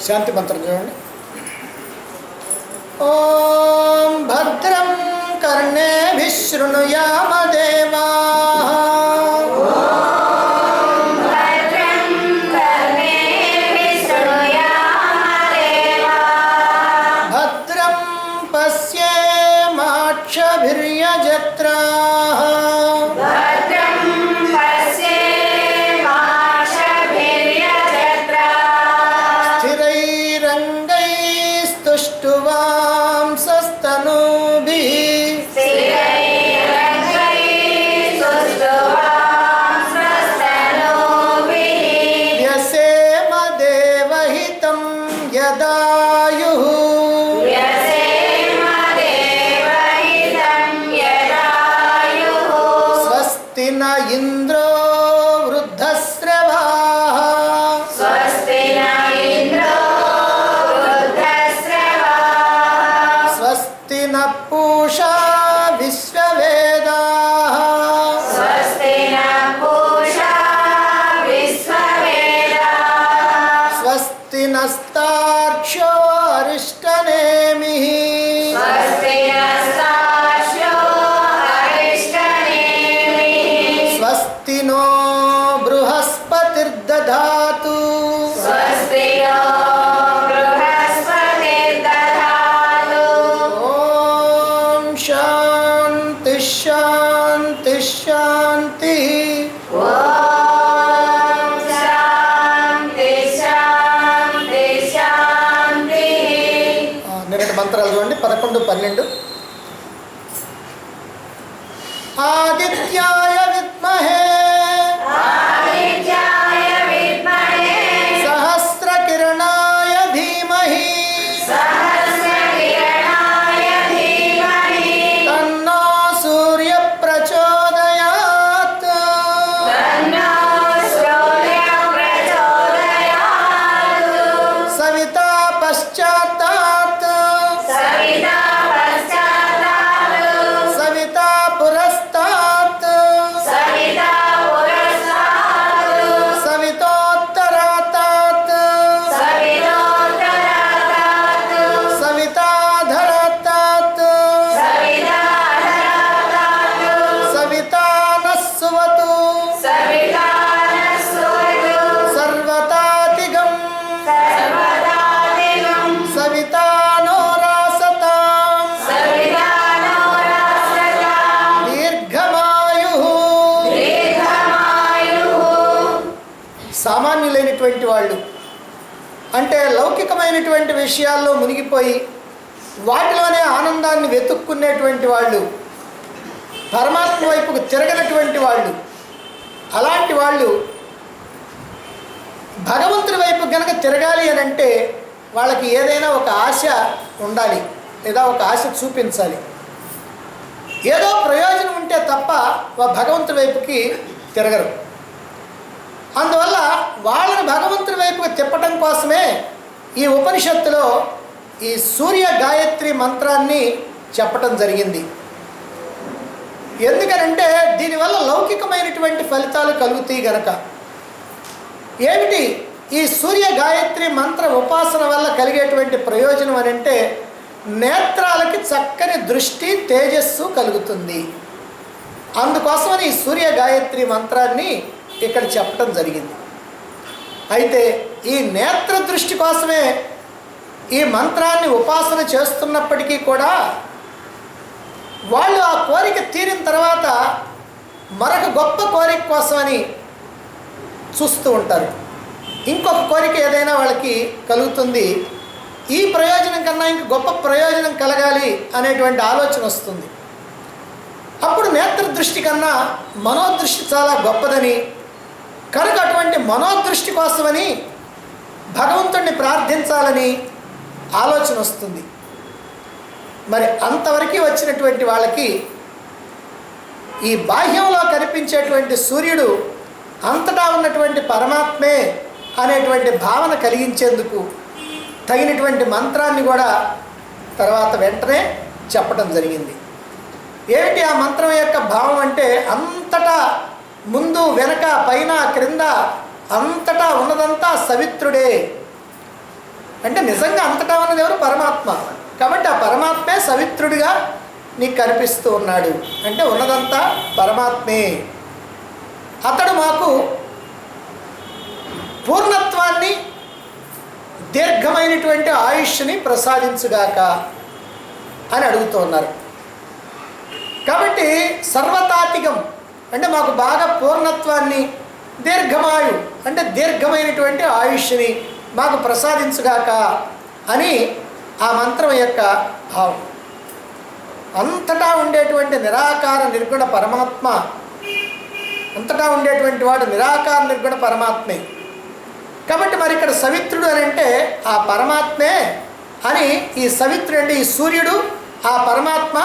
శాంతి మంత్రం చూడండి. ఓం భద్రం కర్ణేభిః శృణుయామ దేవాః భద్రం పశ్యేమాక్షభిర్యజత్రాః ఇంద్రో వృద్ధశ్రవాః స్వస్తి నః పూషా విశ్వవేదాః స్వస్తి నస్తార్క్ష్యో అరిష్టనేమిః స్వస్తి నో బృహస్పతిర్దధాతు ఓం శాంతి శాంతి శాంతి. నిన్నటి మంత్రాలు చూడండి 11, 12. ఆదిత్యాయ విద్మహే సహస్రకిరణాయ ధీమహి తన్నో సూర్య ప్రచోదయాత్. సవితా పశ్చాత్తాత్ సవితా పురస్తాత్ సవితోత్తరాతాత్ సవితాధరాతాత్ సవితా నః సువతు సర్వతాతిగం సవితా నో రాసతాం దీర్ఘమాయుః. సామాన్యులైనటువంటి వాళ్ళు అంటే లౌకికమైనటువంటి విషయాల్లో మునిగిపోయి వాటిలోనే ఆనందాన్ని వెతుక్కునేటువంటి వాళ్ళు, పరమాత్మ వైపుకు తిరగనటువంటి వాళ్ళు, అలాంటి వాళ్ళు భగవంతుడి వైపు గనక తిరగాలి అని అంటే వాళ్ళకి ఏదైనా ఒక ఆశ ఉండాలి, లేదా ఒక ఆశ చూపించాలి. ఏదో ప్రయోజనం ఉంటే తప్ప భగవంతుడి వైపుకి తిరగరు. అందువల్ల వాళ్ళని భగవంతుడి వైపుకి తిప్పటం కోసమే ఈ ఉపనిషత్తులో ఈ సూర్య గాయత్రి మంత్రాన్ని చెప్పటం జరిగింది. ఎందుకనంటే దీనివల్ల లౌకికమైనటువంటి ఫలితాలు కలుగుతాయి గనక. ఏమిటి ఈ సూర్య గాయత్రి మంత్ర ఉపాసన వల్ల కలిగేటువంటి ప్రయోజనం అని అంటే నేత్రాలకి చక్కని దృష్టి, తేజస్సు కలుగుతుంది. అందుకోసమని ఈ సూర్య గాయత్రి మంత్రాన్ని ఇక్కడ చెప్పటం జరిగింది. అయితే ఈ నేత్ర దృష్టి కోసమే ఈ మంత్రాన్ని ఉపాసన చేస్తున్నప్పటికీ కూడా వాళ్ళు ఆ కోరిక తీరిన తర్వాత మరొక గొప్ప కోరిక కోసమని చూస్తూ ఉంటారు. ఇంకొక కోరిక ఏదైనా వాళ్ళకి కలుగుతుంది, ఈ ప్రయోజనం కన్నా ఇంక గొప్ప ప్రయోజనం కలగాలి అనేటువంటి ఆలోచన వస్తుంది. అప్పుడు నేత్ర దృష్టి కన్నా మనోదృష్టి చాలా గొప్పదని, కనుక అటువంటి మనోదృష్టి కోసమని భగవంతుడిని ప్రార్థించాలని ఆలోచన వస్తుంది. మరి అంతవరకు వచ్చినటువంటి వాళ్ళకి ఈ బాహ్యంలో కనిపించేటువంటి సూర్యుడు అంతటా ఉన్నటువంటి పరమాత్మే అనేటువంటి భావన కలిగించేందుకు తగినటువంటి మంత్రాన్ని కూడా తర్వాత వెంటనే చెప్పడం జరిగింది. ఏమిటి ఆ మంత్రం యొక్క భావం అంటే అంతటా ముందు వెనక పైన క్రింద అంతటా ఉన్నదంతా సవిత్రుడే. అంటే నిజంగా అంతటా ఉన్నది ఎవరు? పరమాత్మ. కాబట్టి ఆ పరమాత్మే సవిత్రుడిగా నీకు కనిపిస్తూ ఉన్నాడు. అంటే ఉన్నదంతా పరమాత్మే. అతడు మాకు పూర్ణత్వాన్ని, దీర్ఘమైనటువంటి ఆయుష్ని ప్రసాదించుగాక అని అడుగుతూ ఉన్నారు. కాబట్టి సర్వతాతికం అంటే మాకు బాగా పూర్ణత్వాన్ని, దీర్ఘమాయు అంటే దీర్ఘమైనటువంటి ఆయుష్ని మాకు ప్రసాదించుగాక అని ఆ మంత్రం యొక్క భావం. అంతటా ఉండేటువంటి నిరాకార నిర్గుణ పరమాత్మ, అంతటా ఉండేటువంటి వాడు నిరాకార నిర్గుణ పరమాత్మే. కాబట్టి మరి ఇక్కడ సవిత్రుడు అని అంటే ఆ పరమాత్మే అని, ఈ సవిత్రుడు అంటే ఈ సూర్యుడు, ఆ పరమాత్మ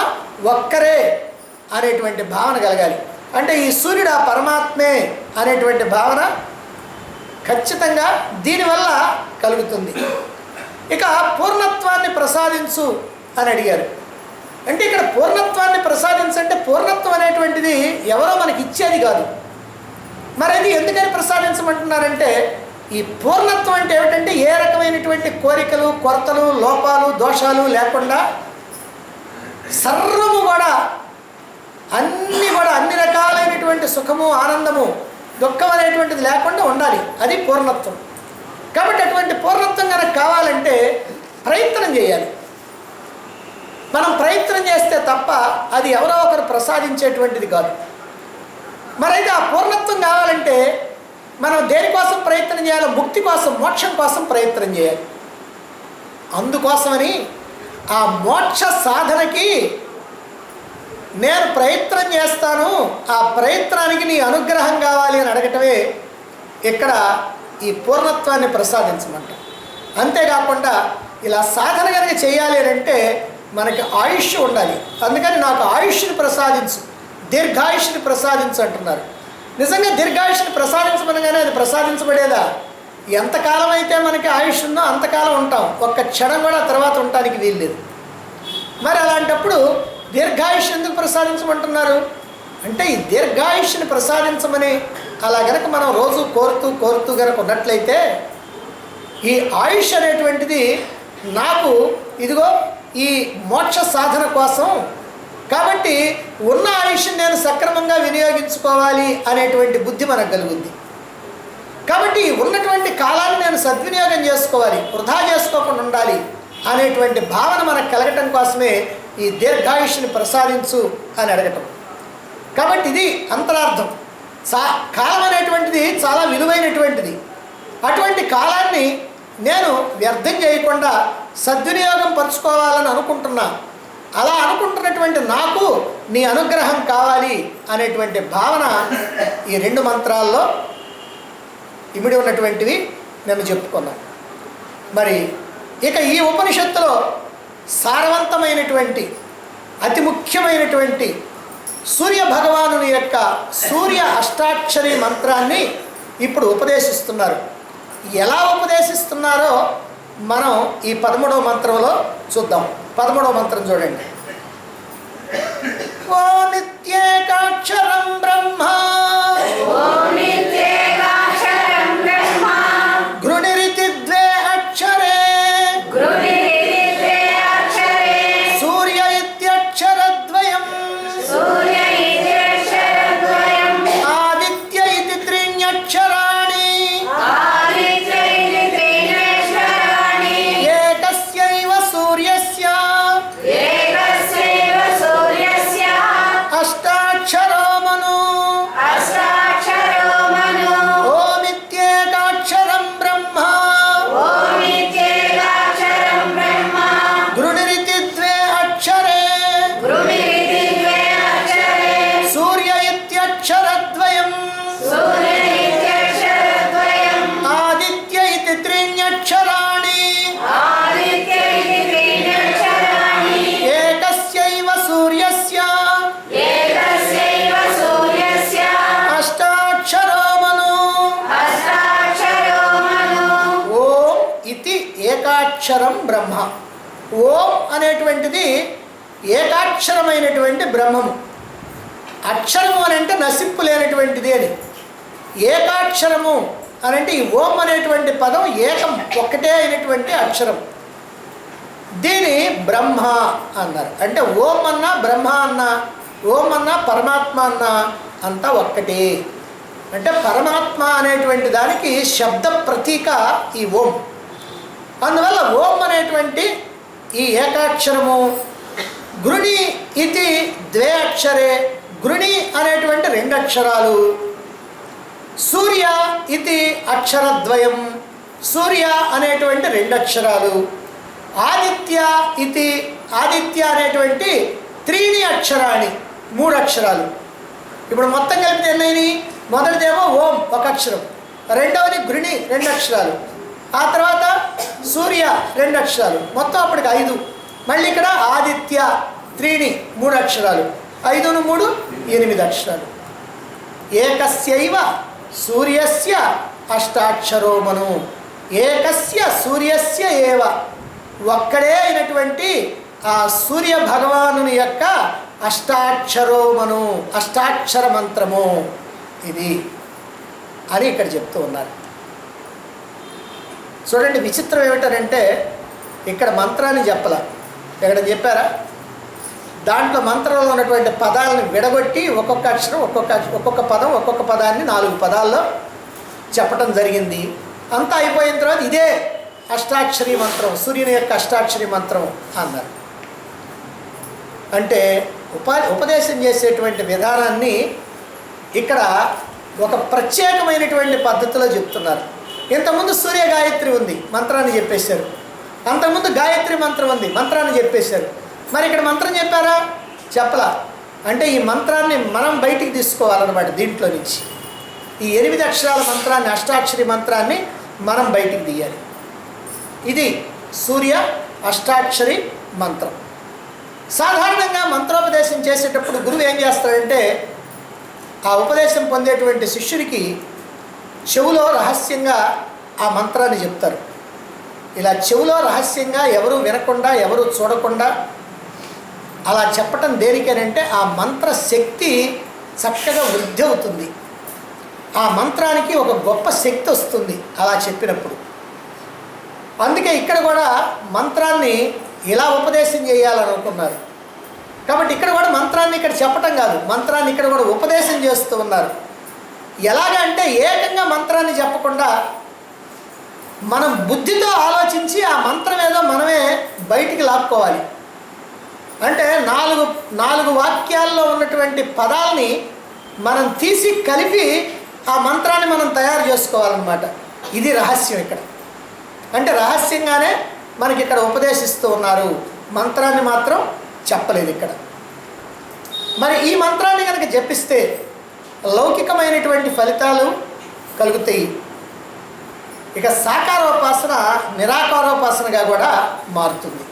ఒక్కరే అనేటువంటి భావన కలగాలి. అంటే ఈ సూర్యుడు ఆ పరమాత్మే అనేటువంటి భావన ఖచ్చితంగా దీనివల్ల కలుగుతుంది. ఇక పూర్ణత్వాన్ని ప్రసాదించు అని అడిగారు. అంటే ఇక్కడ పూర్ణత్వాన్ని ప్రసాదించంటే పూర్ణత్వం అనేటువంటిది ఎవరో మనకి ఇచ్చేది కాదు. మరి అది ఎందుకని ప్రసాదించమంటున్నారంటే ఈ పూర్ణత్వం అంటే ఏమిటంటే ఏ రకమైనటువంటి కోరికలు, కొరతలు, లోపాలు, దోషాలు లేకుండా సర్వము కూడా అన్ని రకాలైనటువంటి సుఖము, ఆనందము, దుఃఖం అనేటువంటిది లేకుండా ఉండాలి. అది పూర్ణత్వం. కాబట్టి అటువంటి పూర్ణత్వం కనుక కావాలంటే ప్రయత్నం చేయాలి. మనం ప్రయత్నం చేస్తే తప్ప అది ఎవరో ఒకరు ప్రసాదించేటువంటిది కాదు. మరైతే ఆ పూర్ణత్వం కావాలంటే మనం దేనికోసం ప్రయత్నం చేయాలి? ముక్తి కోసం, మోక్షం కోసం ప్రయత్నం చేయాలి. అందుకోసమని ఆ మోక్ష సాధనకి నేను ప్రయత్నం చేస్తాను, ఆ ప్రయత్నానికి నీ అనుగ్రహం కావాలి అని అడగటమే ఇక్కడ ఈ పూర్ణత్వాన్ని ప్రసాదించమంట. అంతేకాకుండా ఇలా సాధన కనుక చేయాలి అని అంటే మనకి ఆయుష్ ఉండాలి. అందుకని నాకు ఆయుష్ని ప్రసాదించు, దీర్ఘాయుష్ని ప్రసాదించు అంటున్నారు. నిజంగా దీర్ఘాయుష్ని ప్రసాదించమనగానే అది ప్రసాదించబడేదా? ఎంతకాలం అయితే మనకి ఆయుష్ ఉందో అంతకాలం ఉంటాం, ఒక్క క్షణం కూడా తర్వాత ఉండటానికి వీల్లేదు. మరి అలాంటప్పుడు దీర్ఘాయుష్ ఎందుకు ప్రసాదించమంటున్నారు అంటే ఈ దీర్ఘాయుష్ని ప్రసాదించమని అలా గనక మనం రోజు కోరుతూ గనక ఉన్నట్లయితే ఈ ఆయుష్ అనేటువంటిది నాకు ఇదిగో ఈ మోక్ష సాధన కోసం, కాబట్టి ఉన్న ఆయుష్ని నేను సక్రమంగా వినియోగించుకోవాలి అనేటువంటి బుద్ధి మనకు కలుగుద్ది. కాబట్టి ఉన్నటువంటి కాలాన్ని నేను సద్వినియోగం చేసుకోవాలి, వృధా చేసుకోకుండా ఉండాలి అనేటువంటి భావన మనకు కలగటం కోసమే ఈ దీర్ఘాయుష్ని ప్రసాదించు అని అడగటం. కాబట్టి ఇది అంతరార్థం. కాలం అనేటువంటిది చాలా విలువైనటువంటిది. అటువంటి కాలాన్ని నేను వ్యర్థం చేయకుండా సద్వినియోగం పరుచుకోవాలని అనుకుంటున్నా. అలా అనుకుంటున్నటువంటి నాకు నీ అనుగ్రహం కావాలి అనేటువంటి భావన ఈ రెండు మంత్రాల్లో ఇమిడి ఉన్నటువంటివి నేను చెప్పుకున్నాను. మరి ఇక ఈ ఉపనిషత్తులో సారవంతమైనటువంటి అతి ముఖ్యమైనటువంటి సూర్య భగవానుని యొక్క సూర్య అష్టాక్షరి మంత్రాన్ని ఇప్పుడు ఉపదేశిస్తున్నారు. ఎలా ఉపదేశిస్తున్నారో మనం ఈ 13వ మంత్రంలో చూద్దాం. 13వ మంత్రం చూడండి. ఓ నిత్యేకాక్షరం బ్రహ్మ గృణిరితి ద్వే అక్షరే సూర్య ఇత్యక్షరద్వయం ఆదిత్య ఇతి త్రీణ్యక్షరాణి ఏకస్యైవ సూర్యస్య అష్టాక్షరో మను ఓం ఇత్యేకాక్షరం బ్రహ్మ గృణిరితి ద్వే అక్షరే సూర్య ఇత్యక్షరద్వయం ఆదిత్య ఇతి త్రీణ్యక్షరాణి ఏకస్యైవ సూర్యస్య అష్టాక్షరో మను ఓం ఇతి ఏకాక్షరం బ్రహ్మ. ఓం అనేటువంటిది ఏకాక్షరమైనటువంటి బ్రహ్మము. అక్షరము అని అంటే నశింపు లేనటువంటిది అని. ఏకాక్షరము అని అంటే ఈ ఓం అనేటువంటి పదం ఏకం, ఒక్కటే అయినటువంటి అక్షరం. దీని బ్రహ్మ అన్నారు. అంటే ఓం అన్నా బ్రహ్మ అన్నా, ఓం అన్నా పరమాత్మ అన్నా అంతా ఒక్కటే. అంటే పరమాత్మ అనేటువంటి దానికి శబ్ద ప్రతీక ఈ ఓం. అందువల్ల ఓం అనేటువంటి ఈ ఏకాక్షరము, గృణి ఇది ద్వే అక్షరే, గృణి అనేటువంటి 2 అక్షరాలు, సూర్య ఇది అక్షరద్వయం, సూర్య అనేటువంటి 2 అక్షరాలు, ఆదిత్య ఇది, ఆదిత్య అనేటువంటి 3 అక్షరాణి, 3 అక్షరాలు. ఇప్పుడు మొత్తం కలిపితే ఎన్నైనా, మొదటిదేమో ఓం 1 అక్షరం, రెండవది గృణి 2 అక్షరాలు, ఆ తర్వాత సూర్య 2 అక్షరాలు, మొత్తం అప్పటికి 5. మళ్ళీ ఇక్కడ ఆదిత్య 3 అక్షరాలు, 5 ను 3 8 అక్షరాలు. ఏకస్యైవ సూర్యస్య అష్టాక్షరో మను, ఏకస్య సూర్యస్య ఏవ, ఒక్కడే అయినటువంటి ఆ సూర్య భగవానుని యొక్క అష్టాక్షరో మను, అష్టాక్షర మంత్రము ఇది అని ఇక్కడ చెప్తూ ఉన్నారు. చూడండి, విచిత్రం ఏమిటంటే ఇక్కడ మంత్రాన్ని చెప్పాల, ఎక్కడ చెప్పారా? దాంట్లో మంత్రంలో ఉన్నటువంటి పదాలను విడగొట్టి ఒక్కొక్క అక్షరం, ఒక్కొక్క పదం, ఒక్కొక్క పదాన్ని 4 పదాల్లో చెప్పటం జరిగింది. అంతా అయిపోయిన తర్వాత ఇదే అష్టాక్షరి మంత్రం, సూర్యుని యొక్క అష్టాక్షరి మంత్రం అన్నారు. అంటే ఉపదేశం చేసేటువంటి విధానాన్ని ఇక్కడ ఒక ప్రత్యేకమైనటువంటి పద్ధతిలో చెప్తున్నారు. ఇంతకుముందు సూర్య గాయత్రి ఉంది, మంత్రాన్ని చెప్పేశారు. అంతకుముందు గాయత్రి మంత్రం ఉంది, మంత్రాన్ని చెప్పేశారు. మరి ఇక్కడ మంత్రం చెప్పారా? చెప్పలా. అంటే ఈ మంత్రాన్ని మనం బయటికి తీసుకోవాలన్నమాట. దీంట్లో నుంచి ఈ 8 అక్షరాల మంత్రాన్ని, అష్టాక్షరి మంత్రాన్ని మనం బయటికి తీయాలి. ఇది సూర్య అష్టాక్షరి మంత్రం. సాధారణంగా మంత్రోపదేశం చేసేటప్పుడు గురువు ఏం చేస్తాడంటే, ఆ ఉపదేశం పొందేటువంటి శిష్యుడికి చెవులో రహస్యంగా ఆ మంత్రాన్ని చెప్తారు. ఇలా చెవులో రహస్యంగా ఎవరు వినకుండా, ఎవరు చూడకుండా అలా చెప్పటం దేనికేనంటే ఆ మంత్ర శక్తి చక్కగా వృద్ధి అవుతుంది. ఆ మంత్రానికి ఒక గొప్ప శక్తి వస్తుంది అలా చెప్పినప్పుడు. అందుకే ఇక్కడ కూడా మంత్రాన్ని ఇలా ఉపదేశం చేయాలనుకున్నారు. కాబట్టి ఇక్కడ కూడా మంత్రాన్ని ఇక్కడ చెప్పటం కాదు, మంత్రాన్ని ఇక్కడ కూడా ఉపదేశం చేస్తూ ఉన్నారు. ఎలాగంటే ఏకంగా మంత్రాన్ని చెప్పకుండా మనం బుద్ధితో ఆలోచించి ఆ మంత్రం ఏదో మనమే బయటికి లాక్కోవాలి. అంటే 4 వాక్యాల్లో ఉన్నటువంటి పదాలని మనం తీసి కలిపి ఆ మంత్రాన్ని మనం తయారు చేసుకోవాలన్నమాట. ఇది రహస్యం ఇక్కడ. అంటే రహస్యంగానే మనకి ఇక్కడ ఉపదేశిస్తూ ఉన్నారు, మంత్రాన్ని మాత్రం చెప్పలేదు ఇక్కడ. మరి ఈ మంత్రాన్ని కనుక జపిస్తే లౌకికమైనటువంటి ఫలితాలు కలుగుతాయి. ఇక సాకారోపాసన నిరాకారోపాసనగా కూడా మారుతుంది.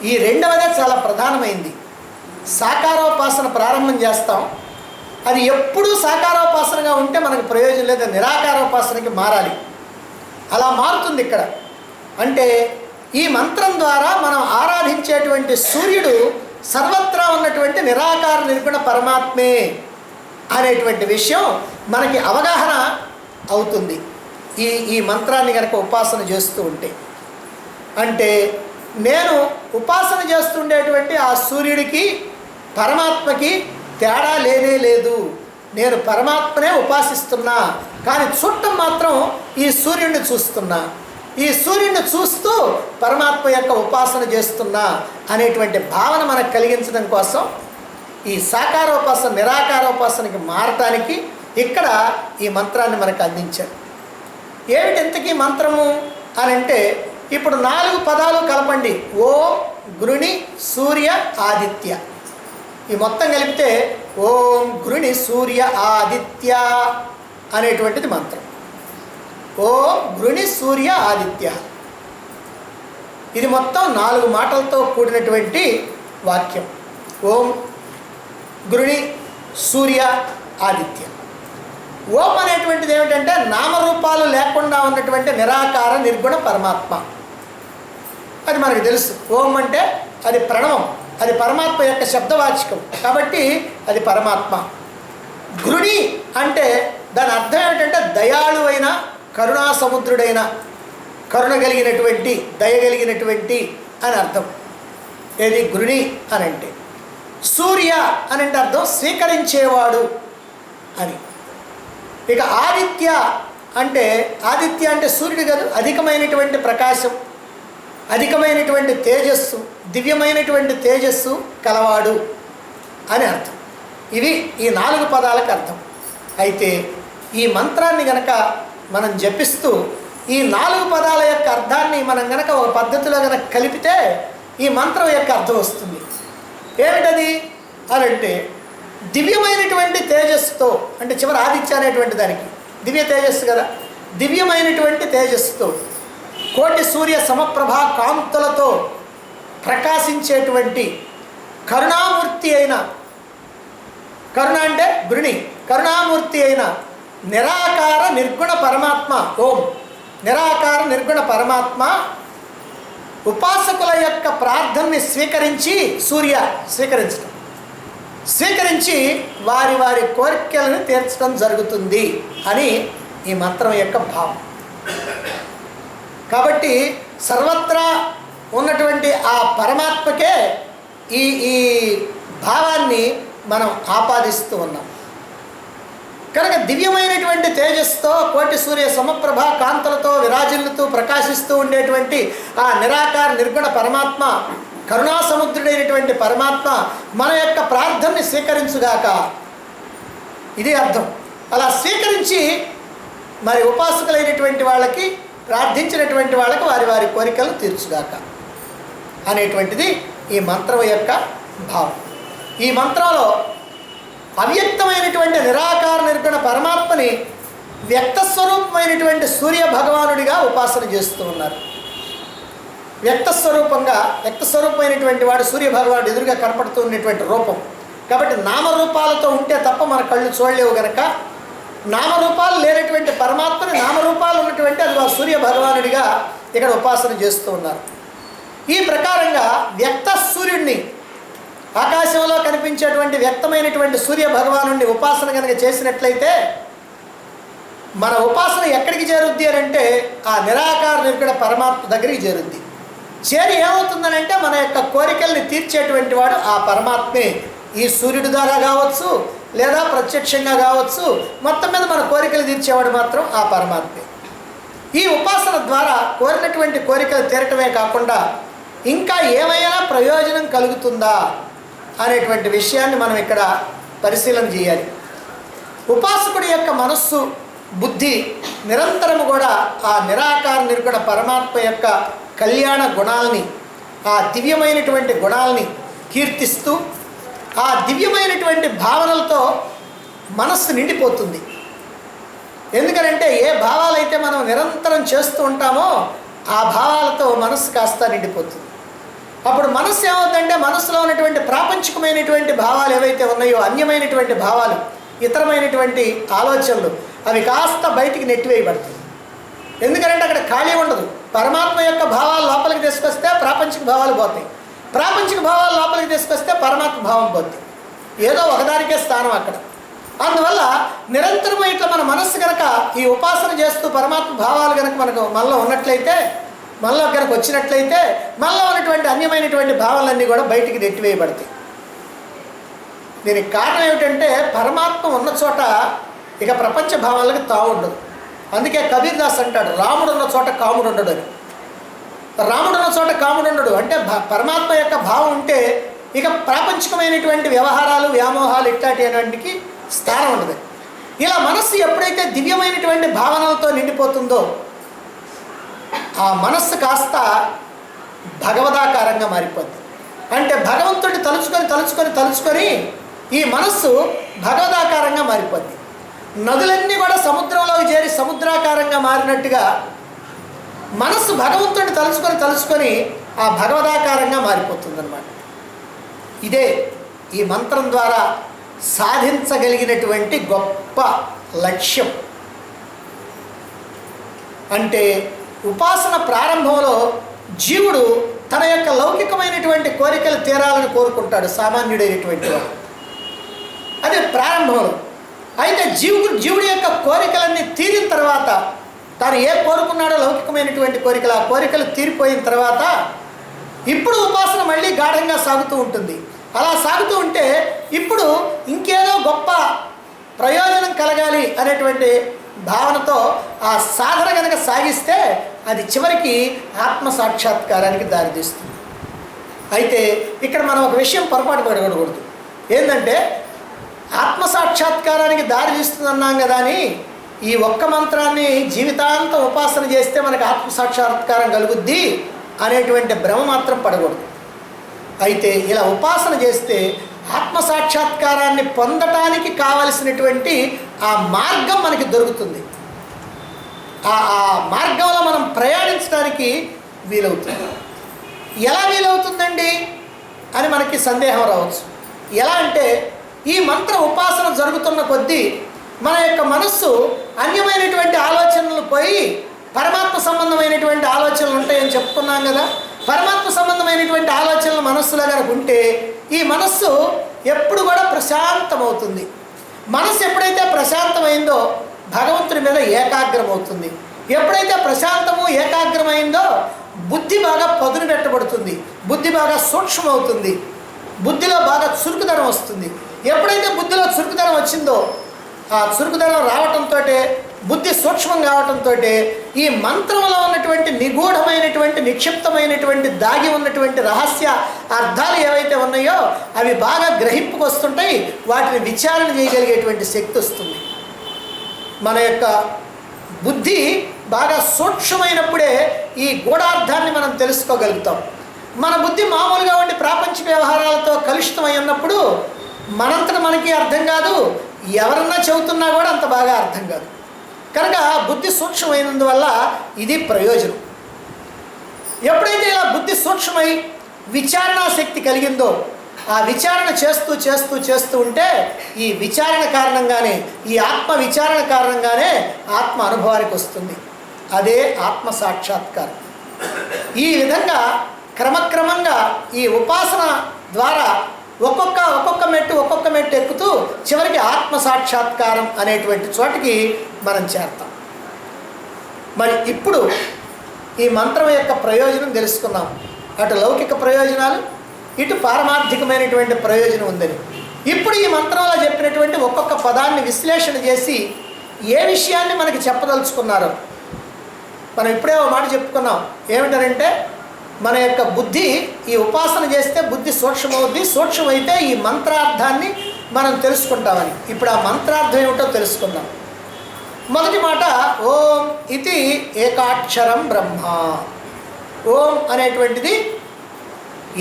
ఈ రెండవదే చాలా ప్రధానమైంది. సాకారోపాసన ప్రారంభం చేస్తాం, అది ఎప్పుడూ సాకారోపాసనగా ఉంటే మనకు ప్రయోజనం లేదు, నిరాకారోపాసనకి మారాలి. అలా మారుతుంది ఇక్కడ. అంటే ఈ మంత్రం ద్వారా మనం ఆరాధించేటువంటి సూర్యుడు సర్వత్రా ఉన్నటువంటి నిరాకార నిర్గుణ పరమాత్మే అనేటువంటి విషయం మనకి అవగాహన అవుతుంది ఈ మంత్రాన్ని కనుక ఉపాసన చేస్తూ ఉంటే. అంటే నేను ఉపాసన చేస్తుండేటువంటి ఆ సూర్యుడికి పరమాత్మకి తేడా లేనే లేదు, నేను పరమాత్మనే ఉపాసిస్తున్నా, కానీ చూడటం మాత్రం ఈ సూర్యుడిని చూస్తున్నా, ఈ సూర్యుడిని చూస్తూ పరమాత్మ యొక్క ఉపాసన చేస్తున్నా అనేటువంటి భావన మనకు కలిగించడం కోసం ఈ సాకారోపాసన నిరాకారోపాసనకి మారటానికి ఇక్కడ ఈ మంత్రాన్ని మనకు అందించారు. ఏమిటి ఇంతకీ మంత్రము అని అంటే, ఇప్పుడు 4 పదాలు కలపండి. ఓం గృణి సూర్య ఆదిత్య, ఈ మొత్తం కలిపితే ఓం గృణి సూర్య ఆదిత్య అనేటువంటిది మంత్రం. ఓం గృణి సూర్య ఆదిత్య, ఇది మొత్తం 4 మాటలతో కూడినటువంటి వాక్యం. ఓం గృణి సూర్య ఆదిత్య. ఓం అనేటువంటిది ఏమిటంటే నామరూపాలు లేకుండా ఉన్నటువంటి నిరాకార నిర్గుణ పరమాత్మ. అది మనకు తెలుసు. ఓం అంటే అది ప్రణవం, అది పరమాత్మ యొక్క శబ్దవాచకం, కాబట్టి అది పరమాత్మ. గృణి అంటే దాని అర్థం ఏమిటంటే దయాళువైన, కరుణా సముద్రుడైన, కరుణ కలిగినటువంటి, దయ కలిగినటువంటి అని అర్థం. ఏది గృణి అని అంటే. సూర్య అని అంటే అర్థం స్వీకరించేవాడు అని. ఇక ఆదిత్య అంటే, ఆదిత్య అంటే సూర్యుడు కాదు, అధికమైనటువంటి ప్రకాశం, అధికమైనటువంటి తేజస్సు, దివ్యమైనటువంటి తేజస్సు కలవాడు అని అర్థం. ఇవి ఈ 4 పదాలకు అర్థం. అయితే ఈ మంత్రాన్ని గనక మనం జపిస్తూ ఈ 4 పదాల యొక్క అర్థాన్ని మనం గనక ఒక పద్ధతిలో గనక కలిపితే ఈ మంత్రం యొక్క అర్థం వస్తుంది. ఏమిటది అని అంటే, దివ్యమైనటువంటి తేజస్సుతో, అంటే చివరి ఆదిత్య అనేటువంటి దానికి దివ్య తేజస్సు కదా, దివ్యమైనటువంటి తేజస్సుతో, కోటి సూర్య సమప్రభా కాంతులతో ప్రకాశించేటువంటి కరుణామూర్తి అయిన, కరుణ అంటే గృణి, కరుణామూర్తి అయిన నిరాకార నిర్గుణ పరమాత్మ, ఓం నిరాకార నిర్గుణ పరమాత్మ ఉపాసకుల యొక్క ప్రార్థనని స్వీకరించి, సూర్య స్వీకరించి వారి వారి కోరికలను తీర్చడం జరుగుతుంది అని ఈ మంత్రం యొక్క భావం. కాబట్టి సర్వత్రా ఉన్నటువంటి ఆ పరమాత్మకే ఈ ఈ భావాన్ని మనం ఆపాదిస్తూ ఉన్నాం. కనుక దివ్యమైనటువంటి తేజస్సుతో, కోటి సూర్య సమప్రభా కాంతులతో విరాజిల్లుతూ ప్రకాశిస్తూ ఉండేటువంటి ఆ నిరాకార నిర్గుణ పరమాత్మ, కరుణా సముద్రుడైనటువంటి పరమాత్మ మన యొక్క ప్రార్థనని స్వీకరించుగాక, ఇది అర్థం. అలా స్వీకరించి మరి ఉపాసకులైనటువంటి వాళ్ళకి, ప్రార్థించినటువంటి వాళ్ళకి వారి వారి కోరికలు తీర్చుగాక అనేటువంటిది ఈ మంత్రం యొక్క భావం. ఈ మంత్రంలో అవ్యక్తమైనటువంటి నిరాకార నిర్గుణ పరమాత్మని వ్యక్తస్వరూపమైనటువంటి సూర్య భగవానుడిగా ఉపాసన చేస్తూ ఉన్నారు. వ్యక్తస్వరూపమైనటువంటి వాడు సూర్య భగవానుడు ఎదురుగా కనపడుతూ ఉన్నటువంటి రూపం. కాబట్టి నామరూపాలతో ఉంటే తప్ప మన కళ్ళు చూడలేవు గనక, నామరూపాలు లేనటువంటి పరమాత్మని నామరూపాలు ఉన్నటువంటి అది వారు సూర్య భగవానుడిగా ఇక్కడ ఉపాసన చేస్తూ ఉన్నారు. ఈ ప్రకారంగా వ్యక్త సూర్యుడిని, ఆకాశంలో కనిపించేటువంటి వ్యక్తమైనటువంటి సూర్య భగవానుడిని ఉపాసన కనుక చేసినట్లయితే మన ఉపాసన ఎక్కడికి చేరుద్ది అని అంటే ఆ నిరాకార నిర్గుణ పరమాత్మ దగ్గరికి చేరుద్ది. చేరి ఏమవుతుందనంటే మన యొక్క కోరికల్ని తీర్చేటువంటి వాడు ఆ పరమాత్మే. ఈ సూర్యుడి ద్వారా కావచ్చు, లేదా ప్రత్యక్షంగా కావచ్చు, మొత్తం మీద మన కోరికలు తీర్చేవాడు మాత్రం ఆ పరమాత్మే. ఈ ఉపాసన ద్వారా కోరినటువంటి కోరికలు తీరటమే కాకుండా ఇంకా ఏమైనా ప్రయోజనం కలుగుతుందా అనేటువంటి విషయాన్ని మనం ఇక్కడ పరిశీలన చేయాలి. ఉపాసకుడి యొక్క మనస్సు, బుద్ధి నిరంతరము కూడా ఆ నిరాకార నిర్గుణ పరమాత్మ యొక్క కళ్యాణ గుణాలని, ఆ దివ్యమైనటువంటి గుణాలని కీర్తిస్తూ ఆ దివ్యమైనటువంటి భావనలతో మనస్సు నిండిపోతుంది. ఎందుకనంటే ఏ భావాలైతే మనం నిరంతరం చేస్తూ ఉంటామో ఆ భావాలతో మనస్సు కాస్త నిండిపోతుంది. అప్పుడు మనస్సు ఏమవుతుందంటే మనస్సులో ఉన్నటువంటి ప్రాపంచికమైనటువంటి భావాలు ఏవైతే ఉన్నాయో, అన్యమైనటువంటి భావాలు, ఇతరమైనటువంటి ఆలోచనలు, అవి కాస్త బయటికి నెట్టివేయబడుతుంది. ఎందుకంటే అక్కడ ఖాళీ ఉండదు. పరమాత్మ యొక్క భావాలు లోపలికి తీసుకొస్తే ప్రాపంచిక భావాలు పోతాయి, ప్రాపంచిక భావాలు లోపలికి తీసుకొస్తే పరమాత్మ భావం పోతుంది. ఏదో ఒకదానికే స్థానం అక్కడ. అందువల్ల నిరంతరం ఇట్లా మన మనస్సు కనుక ఈ ఉపాసన చేస్తూ పరమాత్మ భావాలు కనుక మనలో ఉన్నట్లయితే, మనలో కనుక వచ్చినట్లయితే మనలో ఉన్నటువంటి అన్యమైనటువంటి భావాలన్నీ కూడా బయటికి నెట్టివేయబడతాయి. దీనికి కారణం ఏమిటంటే పరమాత్మ ఉన్న చోట ఇక ప్రపంచ భావాలకు తావు ఉండదు. అందుకే కబీర్ దాస్ అంటాడు, రాముడు ఉన్న చోట కాముడు ఉండడు అని. రాముడు ఉన్న చోట కాముడు ఉండడు అంటే పరమాత్మ యొక్క భావం ఉంటే ఇక ప్రాపంచికమైనటువంటి వ్యవహారాలు, వ్యామోహాలు ఇట్లాంటికి స్థానం ఉండదు. ఇలా మనస్సు ఎప్పుడైతే దివ్యమైనటువంటి భావనలతో నిండిపోతుందో ఆ మనస్సు కాస్త భగవదాకారంగా మారిపోద్ది. అంటే భగవంతుడిని తలుచుకొని ఈ మనస్సు భగవదాకారంగా మారిపోద్ది. నదులన్నీ కూడా సముద్రంలోకి చేరి సముద్రాకారంగా మారినట్టుగా మనస్సు భగవంతుడిని తలుచుకొని ఆ భగవదాకారంగా మారిపోతుందన్నమాట. ఇదే ఈ మంత్రం ద్వారా సాధించగలిగినటువంటి గొప్ప లక్ష్యం. అంటే ఉపాసన ప్రారంభంలో జీవుడు తన యొక్క లౌకికమైనటువంటి కోరికలు తీరాలని కోరుకుంటాడు సామాన్యుడైనటువంటి వాడు. అదే ప్రారంభంలో. అయితే జీవుడి యొక్క కోరికలన్నీ తీరిన తర్వాత, తాను ఏ కోరుకున్నాడో లౌకికమైనటువంటి కోరికలు, ఆ కోరికలు తీరిపోయిన తర్వాత ఇప్పుడు ఉపాసన మళ్ళీ గాఢంగా సాగుతూ ఉంటుంది. అలా సాగుతూ ఉంటే ఇప్పుడు ఇంకేదో గొప్ప ప్రయోజనం కలగాలి అనేటువంటి భావనతో ఆ సాధన కనుక సాగిస్తే అది చివరికి ఆత్మ సాక్షాత్కారానికి దారితీస్తుంది. అయితే ఇక్కడ మనం ఒక విషయం పొరపాటు పడకూడదు. ఏంటంటే ఆత్మ సాక్షాత్కారానికి దారి తీస్తుందన్నాం కదా అని ఈ ఒక్క మంత్రాన్ని జీవితాంతం ఉపాసన చేస్తే మనకు ఆత్మ సాక్షాత్కారం కలుగుద్ది అనేటువంటి భ్రమ మాత్రం పడకూడదు. అయితే ఇలా ఉపాసన చేస్తే ఆత్మ సాక్షాత్కారాన్ని పొందటానికి కావలసినటువంటి ఆ మార్గం మనకి దొరుకుతుంది. ఆ మార్గంలో మనం ప్రయాణించడానికి వీలవుతుంది. ఎలా వీలవుతుందండి అని మనకి సందేహం రావచ్చు. ఎలా అంటే ఈ మంత్ర ఉపాసన జరుగుతున్న కొద్దీ మన యొక్క మనస్సు అన్యమైనటువంటి ఆలోచనలు పోయి పరమాత్మ సంబంధమైనటువంటి ఆలోచనలు ఉంటాయని చెప్పుకున్నాం కదా. పరమాత్మ సంబంధమైనటువంటి ఆలోచనలు మనస్సులో కనుక ఉంటే ఈ మనస్సు ఎప్పుడు కూడా ప్రశాంతమవుతుంది. మనస్సు ఎప్పుడైతే ప్రశాంతమైందో భగవంతుడి మీద ఏకాగ్రమవుతుంది. ఎప్పుడైతే ప్రశాంతము ఏకాగ్రమైందో బుద్ధి బాగా పదును పెట్టబడుతుంది, బుద్ధి బాగా సూక్ష్మమవుతుంది, బుద్ధిలో బాగా చురుకుదనం వస్తుంది. ఎప్పుడైతే బుద్ధిలో చురుకుదనం వచ్చిందో ఆ చురుకుదనం రావటంతో, బుద్ధి సూక్ష్మం కావటంతో ఈ మంత్రంలో ఉన్నటువంటి నిగూఢమైనటువంటి నిక్షిప్తమైనటువంటి దాగి ఉన్నటువంటి రహస్య అర్థాలు ఏవైతే ఉన్నాయో అవి బాగా గ్రహింపుకు వస్తుంటాయి. వాటిని విచారణ చేయగలిగేటువంటి శక్తి వస్తుంది. మన యొక్క బుద్ధి బాగా సూక్ష్మమైనప్పుడే ఈ గూఢార్థాన్ని మనం తెలుసుకోగలుగుతాం. మన బుద్ధి మామూలుగా ఉండి ప్రాపంచిక వ్యవహారాలతో కలుషితమై ఉన్నప్పుడు మనంతట మనకి అర్థం కాదు, ఎవరన్నా చెబుతున్నా కూడా అంత బాగా అర్థం కాదు. కనుక బుద్ధి సూక్ష్మమైనందువల్ల ఇది ప్రయోజనం. ఎప్పుడైతే ఇలా బుద్ధి సూక్ష్మై విచారణా శక్తి కలిగిందో ఆ విచారణ చేస్తూ చేస్తూ చేస్తూ ఉంటే ఈ విచారణ కారణంగానే, ఈ ఆత్మ విచారణ కారణంగానే ఆత్మ అనుభవానికి వస్తుంది. అదే ఆత్మ సాక్షాత్కారం. ఈ విధంగా క్రమక్రమంగా ఈ ఉపాసన ద్వారా ఒక్కొక్క మెట్టు ఎక్కుతూ చివరికి ఆత్మ సాక్షాత్కారం అనేటువంటి చోటికి మనం చేరతాం. మరి ఇప్పుడు ఈ మంత్రం యొక్క ప్రయోజనం తెలుసుకున్నాం. అటు లౌకిక ప్రయోజనాలు, ఇటు పారమార్థికమైనటువంటి ప్రయోజనం ఉందని. ఇప్పుడు ఈ మంత్రంలో చెప్పినటువంటి ఒక్కొక్క పదాన్ని విశ్లేషణ చేసి ఏ విషయాన్ని మనకి చెప్పదలుచుకున్నారో మనం ఇప్పుడే ఒక మాట చెప్పుకున్నాం. ఏమిటంటే మన యొక్క బుద్ధి ఈ ఉపాసన చేస్తే బుద్ధి సూక్ష్మవుద్ది, సూక్ష్మమైతే ఈ మంత్రార్థాన్ని మనం తెలుసుకుంటామని. ఇప్పుడు ఆ మంత్రార్థం ఏమిటో తెలుసుకుందాం. మొదటి మాట ఓం ఇది ఏకాక్షరం బ్రహ్మ. ఓం అనేటువంటిది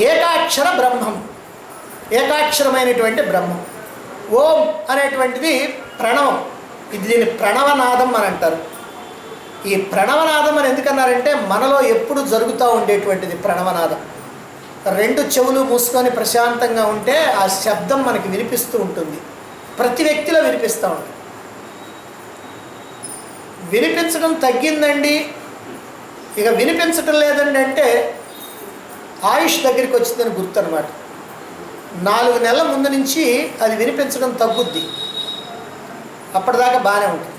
ఏకాక్షర బ్రహ్మం, ఏకాక్షరమైనటువంటి బ్రహ్మం. ఓం అనేటువంటిది ప్రణవం. ఇది దీన్ని ప్రణవనాదం అని అంటారు. ఈ ప్రణవనాదం అని ఎందుకన్నారంటే మనలో ఎప్పుడు జరుగుతూ ఉండేటువంటిది ప్రణవనాదం. రెండు చెవులు మూసుకొని ప్రశాంతంగా ఉంటే ఆ శబ్దం మనకి వినిపిస్తూ ఉంటుంది. ప్రతి వ్యక్తిలో వినిపిస్తూ ఉంటుంది. వినిపించడం తగ్గిందండి, ఇక వినిపించటం లేదండి అంటే ఆయుష్ దగ్గరికి వచ్చిందని గుర్తు అనమాట. 4 నెలల ముందు నుంచి అది వినిపించడం తగ్గుద్ది, అప్పటిదాకా బాగానే ఉంటుంది.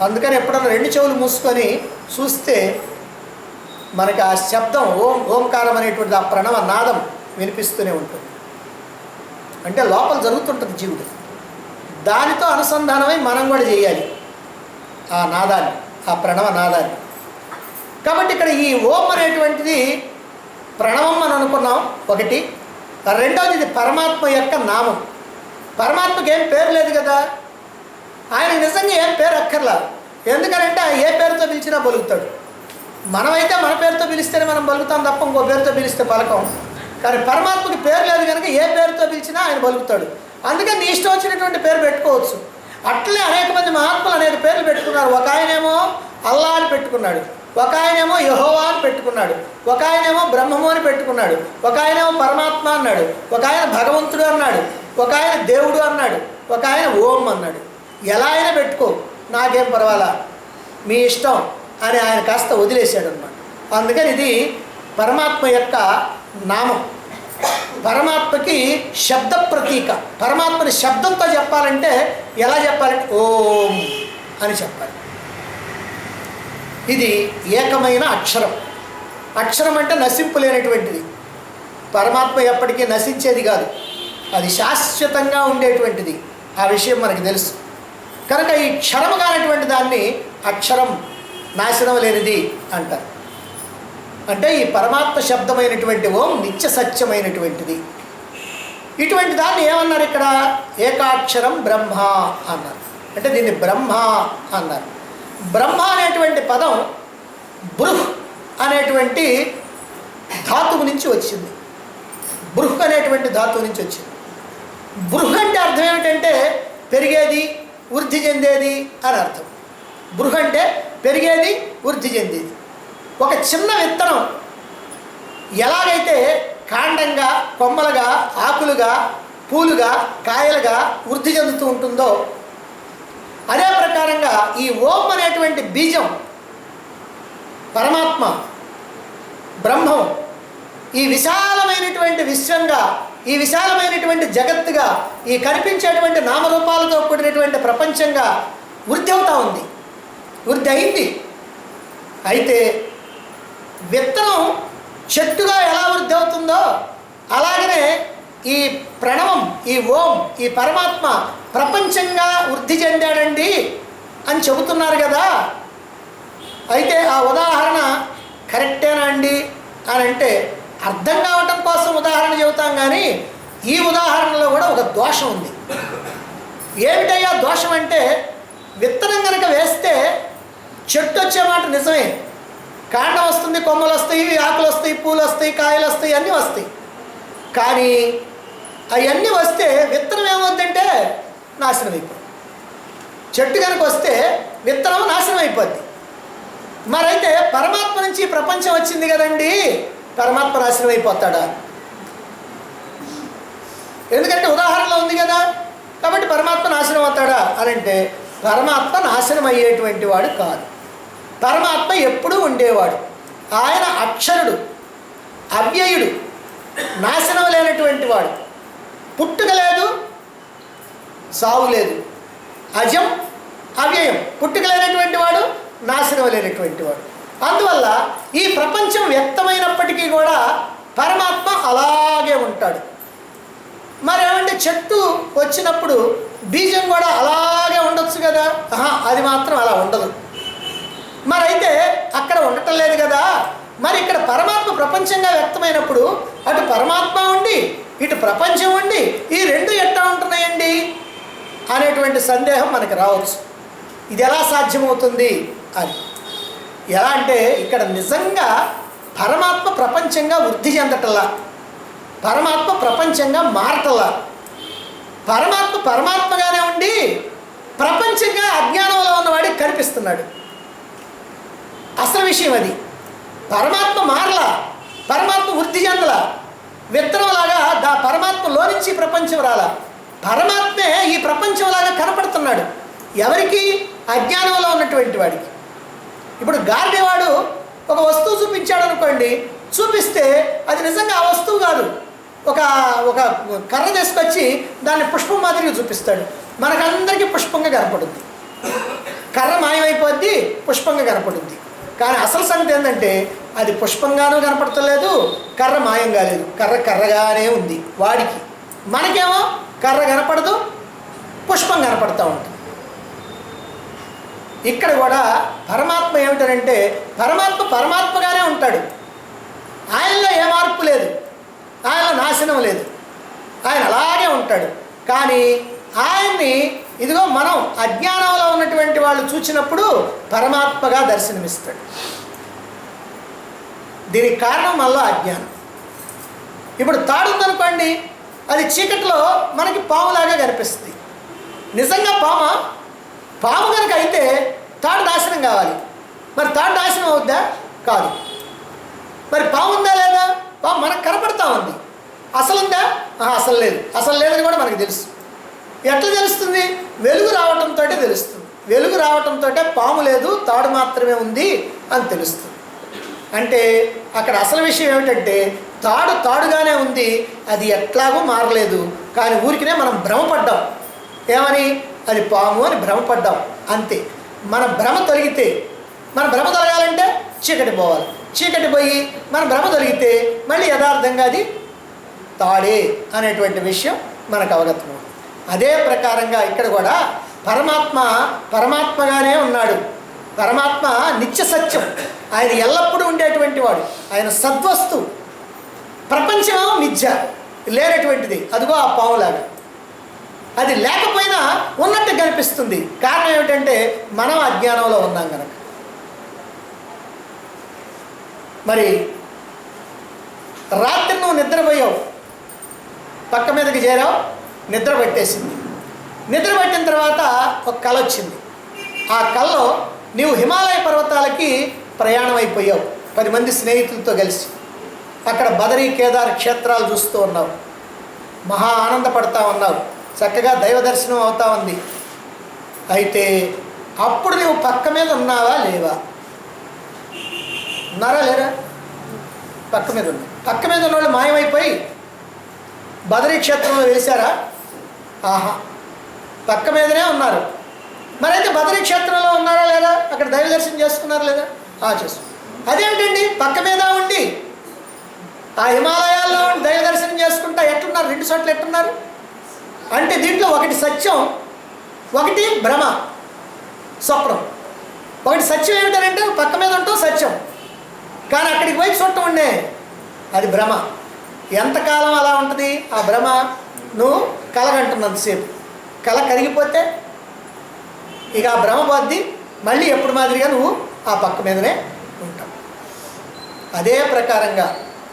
అందుకని ఎప్పుడన్నా 2 చెవులు మూసుకొని చూస్తే మనకి ఆ శబ్దం ఓంకారం అనేటువంటి ఆ ప్రణవ నాదం వినిపిస్తూనే ఉంటుంది. అంటే లోపల జరుగుతుంటుంది జీవుడు. దానితో అనుసంధానమై మనం కూడా చేయాలి ఆ నాదాన్ని, ఆ ప్రణవ నాదాన్ని. కాబట్టి ఇక్కడ ఈ ఓం అనేటువంటిది ప్రణవం అని అనుకున్నాం ఒకటి. రెండవది ఇది పరమాత్మ యొక్క నామం. పరమాత్మకి ఏం పేరు లేదు కదా, ఆయనకు నిజంగా ఏం పేరు అక్కర్లా. ఎందుకనంటే ఏ పేరుతో పిలిచినా పలుకుతాడు. మనమైతే మన పేరుతో పిలిస్తేనే మనం పలుకుతాం తప్ప ఇంకో పేరుతో పిలిస్తే పలకం. కానీ పరమాత్మకి పేరు లేదు కనుక ఏ పేరుతో పిలిచినా ఆయన పలుకుతాడు. అందుకని నీ ఇష్టం వచ్చినటువంటి పేరు పెట్టుకోవచ్చు. అట్లనే అనేక మంది మహాత్ములు అనేక పేర్లు పెట్టుకున్నారు. ఒక ఆయనేమో అల్లా అని పెట్టుకున్నాడు, ఒక ఆయనేమో యెహోవా అని పెట్టుకున్నాడు, ఒక ఆయనేమో బ్రహ్మము అని పెట్టుకున్నాడు, ఒక ఆయనేమో పరమాత్మ అన్నాడు, ఒక ఆయన భగవంతుడు అన్నాడు, ఒక ఆయన దేవుడు అన్నాడు, ఒక ఆయన ఓం అన్నాడు. ఎలా అయినా పెట్టుకో, నాకేం పర్వాలా, మీ ఇష్టం అని ఆయన కాస్త వదిలేశాడు అన్నమాట. అందుకని ఇది పరమాత్మ యొక్క నామం. పరమాత్మకి శబ్ద ప్రతీక. పరమాత్మని శబ్దంతో చెప్పాలంటే ఎలా చెప్పాలంటే ఓం అని చెప్పాలి. ఇది ఏకమైన అక్షరం. అక్షరం అంటే నశింపు లేనటువంటిది. పరమాత్మ ఎప్పటికీ నశించేది కాదు, అది శాశ్వతంగా ఉండేటువంటిది. ఆ విషయం మనకు తెలుసు. కనుక ఈ క్షరము కానటువంటి దాన్ని అక్షరం, నాశనం లేనిది అంటారు. అంటే ఈ పరమాత్మ శబ్దమైనటువంటి ఓం నిత్య సత్యమైనటువంటిది. ఇటువంటి దాన్ని ఏమన్నారు ఇక్కడ? ఏకాక్షరం బ్రహ్మ అన్నారు. అంటే దీన్ని బ్రహ్మ అన్నారు. బ్రహ్మ అనేటువంటి పదం బృహ్ అనేటువంటి ధాతువు నుంచి వచ్చింది. బృహ్ అనేటువంటి ధాతువు నుంచి వచ్చింది. బృహ్ అంటే అర్థం ఏమిటంటే పెరిగేది, వృద్ధి చెందేది అని అర్థం. బృహ్ అంటే పెరిగేది, వృద్ధి చెందేది. ఒక చిన్న విత్తనం ఎలాగైతే కాండంగా, కొమ్మలుగా, ఆకులుగా, పూలుగా, కాయలుగా వృద్ధి చెందుతూ ఉంటుందో అదే ప్రకారంగా ఈ ఓం అనేటువంటి బీజం పరమాత్మ, బ్రహ్మం ఈ విశాలమైనటువంటి విశ్వంగా, ఈ విశాలమైనటువంటి జగత్తుగా, ఈ కనిపించేటువంటి నామరూపాలతో కూడినటువంటి ప్రపంచంగా వృద్ధి అవుతూ ఉంది, వృద్ధి అయింది. అయితే విత్తనం చెట్టుగా ఎలా వృద్ధి అవుతుందో అలాగనే ఈ ప్రణవం, ఈ ఓం, ఈ పరమాత్మ ప్రపంచంగా వృద్ధి చెందాడండి అని చెబుతున్నారు కదా. అయితే ఆ ఉదాహరణ కరెక్టేనా అండి అని అంటే అర్థం కావటం కోసం ఉదాహరణ చెబుతాం, కానీ ఈ ఉదాహరణలో కూడా ఒక దోషం ఉంది. ఏమిటయ్యా దోషం అంటే, విత్తనం కనుక వేస్తే చెట్టు వచ్చే మాట నిజమే, కాండం వస్తుంది, కొమ్మలు వస్తాయి, ఆకులు వస్తాయి, పూలు వస్తాయి, కాయలు వస్తాయి, అన్నీ వస్తాయి. కానీ అవన్నీ వస్తే విత్తనం ఏమవుతుందంటే నాశనం అయిపోద్ది. చెట్టు కనుక వస్తే విత్తనం నాశనం అయిపోద్ది. మరైతే పరమాత్మ నుంచి ప్రపంచం వచ్చింది కదండి, పరమాత్మ నాశనం అయిపోతాడా? ఎందుకంటే ఉదాహరణలో ఉంది కదా, కాబట్టి పరమాత్మ నాశనం అవుతాడా అని అంటే పరమాత్మ నాశనం అయ్యేటువంటి వాడు కాదు. పరమాత్మ ఎప్పుడూ ఉండేవాడు. ఆయన అక్షరుడు, అవ్యయుడు, నాశనం లేనటువంటి వాడు. పుట్టుక లేదు, సావు లేదు. అజం, అవ్యయం, పుట్టుక లేనటువంటి వాడు, నాశనం లేనటువంటి వాడు. అందువల్ల ఈ ప్రపంచం వ్యక్తమైనప్పటికీ కూడా పరమాత్మ అలాగే ఉంటాడు. మరి ఏమంటే చెట్టు వచ్చినప్పుడు బీజం కూడా అలాగే ఉండొచ్చు కదా? అది మాత్రం అలా ఉండదు. మరి అయితే అక్కడ ఉండటం లేదు కదా. మరి ఇక్కడ పరమాత్మ ప్రపంచంగా వ్యక్తమైనప్పుడు అటు పరమాత్మ ఉండి ఇటు ప్రపంచం ఉండి ఈ రెండు ఎట్లా ఉంటున్నాయండి అనేటువంటి సందేహం మనకు రావచ్చు. ఇది ఎలా సాధ్యమవుతుంది అని. ఎలా అంటే ఇక్కడ నిజంగా పరమాత్మ ప్రపంచంగా వృద్ధి చెందటల్లా, పరమాత్మ ప్రపంచంగా మారటల్లా. పరమాత్మ పరమాత్మగానే ఉండి ప్రపంచంగా అజ్ఞానంలో ఉన్నవాడికి కనిపిస్తున్నాడు. అసలు విషయం అది. పరమాత్మ మారలా, పరమాత్మ వృద్ధి చెందలా. విత్తనంలాగా పరమాత్మలో నుంచి ప్రపంచం రాలా, పరమాత్మే ఈ ప్రపంచంలాగా కనపడుతున్నాడు. ఎవరికి? అజ్ఞానంలో ఉన్నటువంటి వాడికి. ఇప్పుడు గార్డేవాడు ఒక వస్తువు చూపించాడు అనుకోండి, చూపిస్తే అది నిజంగా ఆ వస్తువు కాదు, ఒక ఒక కర్ర తీసుకొచ్చి దాన్ని పుష్పం మాదిరిగా చూపిస్తాడు. మనకందరికీ పుష్పంగా కనపడుద్ది. కర్ర మాయమైపోద్ది, పుష్పంగా కనపడుద్ది. కానీ అసలు సంగతి ఏంటంటే అది పుష్పంగానూ కనపడతలేదు, కర్ర మాయం కాలేదు, కర్ర కర్రగానే ఉంది వాడికి. మనకేమో కర్ర కనపడదు, పుష్పం కనపడుతూ ఉంటుంది. ఇక్కడ కూడా పరమాత్మ ఏమిటంటే పరమాత్మ పరమాత్మగానే ఉంటాడు. ఆయనలో ఏ మార్పు లేదు, ఆయనలో నాశనం లేదు, ఆయన అలాగే ఉంటాడు. కానీ ఆయన్ని ఇదిగో మనం అజ్ఞానంలో ఉన్నటువంటి వాళ్ళు చూసినప్పుడు పరమాత్మగా దర్శనమిస్తాడు. దీనికి కారణం మళ్ళీ అజ్ఞానం. ఇప్పుడు తాడు ఉందనుకోండి, అది చీకటిలో మనకి పాములాగా కనిపిస్తుంది. నిజంగా పాము కనుక అయితే తాడు నాశనం కావాలి. మరి తాడు నాశనం అవుద్దా? కాదు. మరి పాము ఉందా లేదా? పాము మనకు కనపడతా ఉంది. అసలు ఉందా? అసలు లేదు. అసలు లేదని కూడా మనకు తెలుసు. ఎట్లా తెలుస్తుంది? వెలుగు రావటంతో తెలుస్తుంది. వెలుగు రావటంతో పాము లేదు, తాడు మాత్రమే ఉంది అని తెలుస్తుంది. అంటే అక్కడ అసలు విషయం ఏమిటంటే తాడుగానే ఉంది, అది ఎట్లాగూ మారలేదు. కానీ ఊరికినే మనం భ్రమపడ్డాం. ఏమని? అది పాము అని భ్రమపడ్డాం, అంతే. మన భ్రమ తొలగితే, మన భ్రమ తొలగాలంటే చీకటి పోవాలి. చీకటి పోయి మన భ్రమ తొలగితే మళ్ళీ యథార్థంగా అది తాడే అనేటువంటి విషయం మనకు అవగతం. అదే ప్రకారంగా ఇక్కడ కూడా పరమాత్మగానే ఉన్నాడు. పరమాత్మ నిత్య సత్యం, ఆయన ఎల్లప్పుడూ ఉండేటువంటి వాడు, ఆయన సద్వస్తు. ప్రపంచం మిథ్య, లేనటువంటిది. అదిగో ఆ పావులాగా, అది లేకపోయినా ఉన్నట్టు కనిపిస్తుంది. కారణం ఏమిటంటే మనం అజ్ఞానంలో ఉన్నాం కనుక. మరి రాత్రి నువ్వు నిద్రపోయావు, పక్క మీదకి చేరావు, నిద్ర పట్టేసింది. నిద్ర పట్టిన తర్వాత ఒక కల వచ్చింది. ఆ కల్లో నీవు హిమాలయ పర్వతాలకి ప్రయాణం అయిపోయావు 10 మంది స్నేహితులతో కలిసి. అక్కడ బదరీ కేదార్ క్షేత్రాలు చూస్తూ ఉన్నావు, మహా ఆనందపడతా ఉన్నావు, చక్కగా దైవ దర్శనం అవుతా ఉంది. అయితే అప్పుడు నువ్వు పక్క మీద ఉన్నావా లేవా? ఉన్నారా లేరా? పక్క మీద ఉన్నా. పక్క మీద ఉన్నవాళ్ళు మాయమైపోయి బదరీ క్షేత్రంలో వేశారా? ఆహా, పక్క మీదనే ఉన్నారు. మరైతే బదరీ క్షేత్రంలో ఉన్నారా లేదా? అక్కడ దైవ దర్శనం చేసుకున్నారా లేదా? చేస్తున్నారు. అదేంటండి, పక్క మీద ఉండి ఆ హిమాలయాల్లో దైవ దర్శనం చేసుకుంటా ఎట్లున్నారు? 2 చోట్ల ఎట్టున్నారు అంటే దీంట్లో ఒకటి సత్యం, ఒకటి భ్రమ, స్వప్నం. ఒకటి సత్యం ఏమిటంటే పక్క మీద ఉంటాం సత్యం, కానీ అక్కడికి పోయి చూడటం ఉండే అది భ్రమ. ఎంతకాలం అలా ఉంటుంది ఆ భ్రమ? నువ్వు కలగంటున్నంతసేపు. కళ కరిగిపోతే ఇక ఆ భ్రమ పోద్ది, మళ్ళీ ఎప్పుడు మాదిరిగా నువ్వు ఆ పక్క మీదనే ఉంటావు. అదే ప్రకారంగా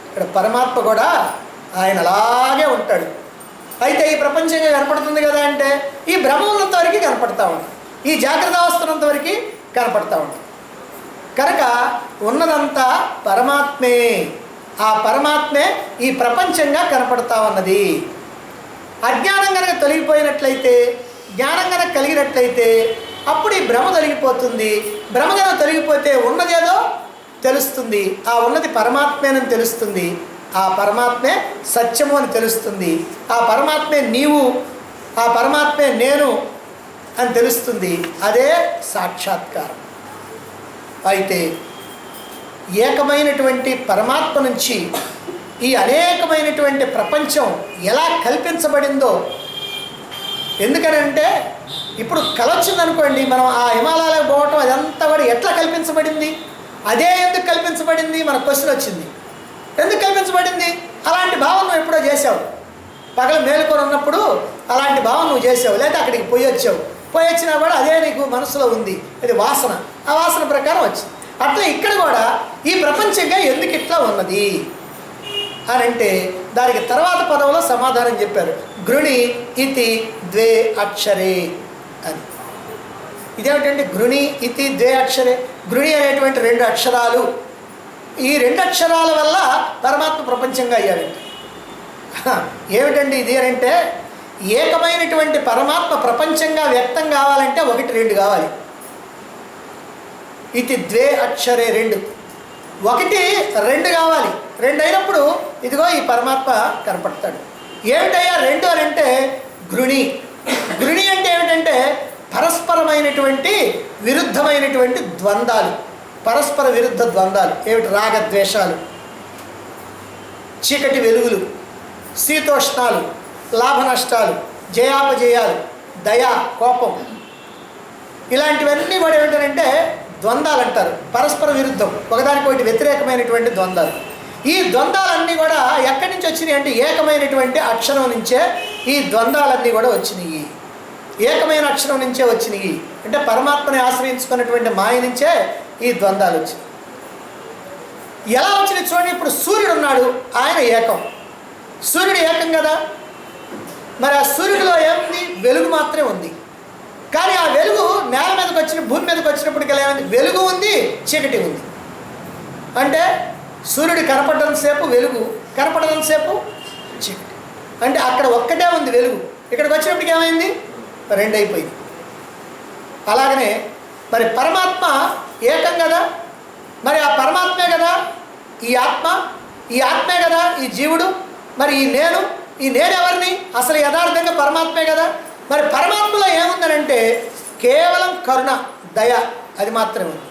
ఇక్కడ పరమాత్మ కూడా ఆయన అలాగే ఉంటాడు. అయితే ఈ ప్రపంచంగా కనపడుతుంది కదా అంటే ఈ భ్రమ ఉన్నంత వరకు కనపడతా ఉంటుంది, ఈ జాగ్రత్త అవస్థనంత వరకు కనపడతా ఉంటుంది. కనుక ఉన్నదంతా పరమాత్మే. ఆ పరమాత్మే ఈ ప్రపంచంగా కనపడతా ఉన్నది. అజ్ఞానం కనుక తొలగిపోయినట్లయితే, జ్ఞానం కనుక కలిగినట్లయితే అప్పుడు ఈ భ్రమ తొలగిపోతుంది. భ్రమ కనుక తొలగిపోతే ఉన్నదేదో తెలుస్తుంది. ఆ ఉన్నది పరమాత్మేనని తెలుస్తుంది. ఆ పరమాత్మే సత్యము అని తెలుస్తుంది. ఆ పరమాత్మే నీవు, ఆ పరమాత్మే నేను అని తెలుస్తుంది. అదే సాక్షాత్కారం. అయితే ఏకమైనటువంటి పరమాత్మ నుంచి ఈ అనేకమైనటువంటి ప్రపంచం ఎలా కల్పించబడిందో, ఎందుకనంటే ఇప్పుడు కల వచ్చిందనుకోండి, మనం ఆ హిమాలయాలకు పోవటం అదంతా కూడా ఎట్లా కల్పించబడింది? అదే ఎందుకు కల్పించబడింది? మన క్వశ్చన్ వచ్చింది. ఎందుకు కల్పించబడింది? అలాంటి భావం నువ్వు ఎప్పుడో చేసావు. పగల మేలుకొని ఉన్నప్పుడు అలాంటి భావం నువ్వు చేసావు, లేదా అక్కడికి పోయి వచ్చినా కూడా అదే నీకు మనసులో ఉంది. అది వాసన, ఆ వాసన ప్రకారం వచ్చింది. అట్లా ఇక్కడ కూడా ఈ ప్రపంచంగా ఎందుకు ఇట్లా ఉన్నది అని అంటే దానికి తర్వాత పదంలో సమాధానం చెప్పారు. గృణి ఇతి ద్వే అక్షరే అని. ఇదేమిటంటే గృణి ఇతి ద్వే అక్షరే. గృణి అనేటువంటి 2 అక్షరాలు. ఈ 2 అక్షరాల వల్ల పరమాత్మ ప్రపంచంగా అయ్యాడంటే ఏమిటండి ఇది అని అంటే, ఏకమైనటువంటి పరమాత్మ ప్రపంచంగా వ్యక్తం కావాలంటే 1 2 కావాలి. ఇది ద్వే అక్షరే 2. 1 2 కావాలి. 2 అయినప్పుడు ఇదిగో ఈ పరమాత్మ కనపడతాడు. ఏమిటయ్యా 2 అని అంటే గృణి. గృణి అంటే ఏమిటంటే పరస్పరమైనటువంటి విరుద్ధమైనటువంటి ద్వంద్వాలు, పరస్పర విరుద్ధ ద్వంద్వాలు. ఏమిటి? రాగద్వేషాలు, చీకటి వెలుగులు, శీతోష్ణాలు, లాభ నష్టాలు, జయాపజయాలు, దయ, కోపం, ఇలాంటివన్నీ కూడా ఏమిటంటే ద్వంద్వాలు అంటారు. పరస్పర విరుద్ధం, ఒకదానికొకటి వ్యతిరేకమైనటువంటి ద్వంద్వాలు. ఈ ద్వంద్వాలన్నీ కూడా ఎక్కడి నుంచి వచ్చినాయి అంటే ఏకమైనటువంటి అక్షరం నుంచే ఈ ద్వంద్వాలన్నీ కూడా వచ్చినాయి. ఏకమైన అక్షరం నుంచే వచ్చినాయి. అంటే పరమాత్మని ఆశ్రయించుకున్నటువంటి మాయ నుంచే ఈ ద్వంద్వాలు వచ్చినాయి. ఎలా వచ్చినాయి చూడండి. ఇప్పుడు సూర్యుడు ఉన్నాడు, ఆయన ఏకం. సూర్యుడు ఏకం కదా. మరి ఆ సూర్యుడిలో ఏముంది? వెలుగు మాత్రమే ఉంది. కానీ ఆ వెలుగు నేల మీదకి వచ్చిన, భూమి మీదకి వచ్చినప్పటికీ ఏమైంది? వెలుగు ఉంది, చీకటి ఉంది. అంటే సూర్యుడు కనపడడంతసేపు వెలుగు, కనపడడంతసేపు చీకటి. అంటే అక్కడ ఒక్కటే ఉంది వెలుగు, ఇక్కడికి వచ్చినప్పటికి ఏమైంది? 2 అయిపోయింది. అలాగనే మరి పరమాత్మ ఏకం కదా. మరి ఆ పరమాత్మే కదా ఈ ఆత్మ. ఈ ఈ ఆత్మే కదా ఈ జీవుడు, మరి ఈ నేను ఎవరిని? అసలు యథార్థంగా పరమాత్మే కదా. మరి పరమాత్మలో ఏముందనంటే కేవలం కరుణ, దయ, అది మాత్రమే ఉంది.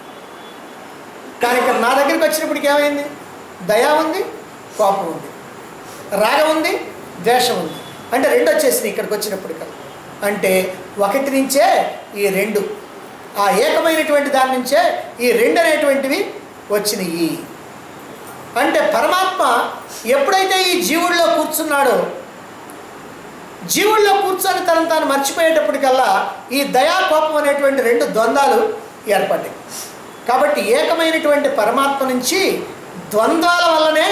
కానీ ఇక్కడ నా దగ్గరికి వచ్చినప్పటికి ఏమైంది? దయ ఉంది, కోపం ఉంది, రాగం ఉంది, ద్వేషం ఉంది. అంటే రెండు వచ్చేసినాయి ఇక్కడికి వచ్చినప్పటికల్లా. అంటే ఒకటి నుంచే ఈ రెండు, ఆ ఏకమైనటువంటి దాని నుంచే ఈ రెండు అనేటువంటివి వచ్చినాయి. అంటే పరమాత్మ ఎప్పుడైతే ఈ జీవుల్లో కూర్చున్నాడో, జీవుల్లో కూర్చొని తనను తాను మర్చిపోయేటప్పటికల్లా ఈ దయా కోపం అనేటువంటి రెండు ద్వంద్వాలు ఏర్పడ్డాయి. కాబట్టి ఏకమైనటువంటి పరమాత్మ నుంచి ద్వంద్వాల వల్లనే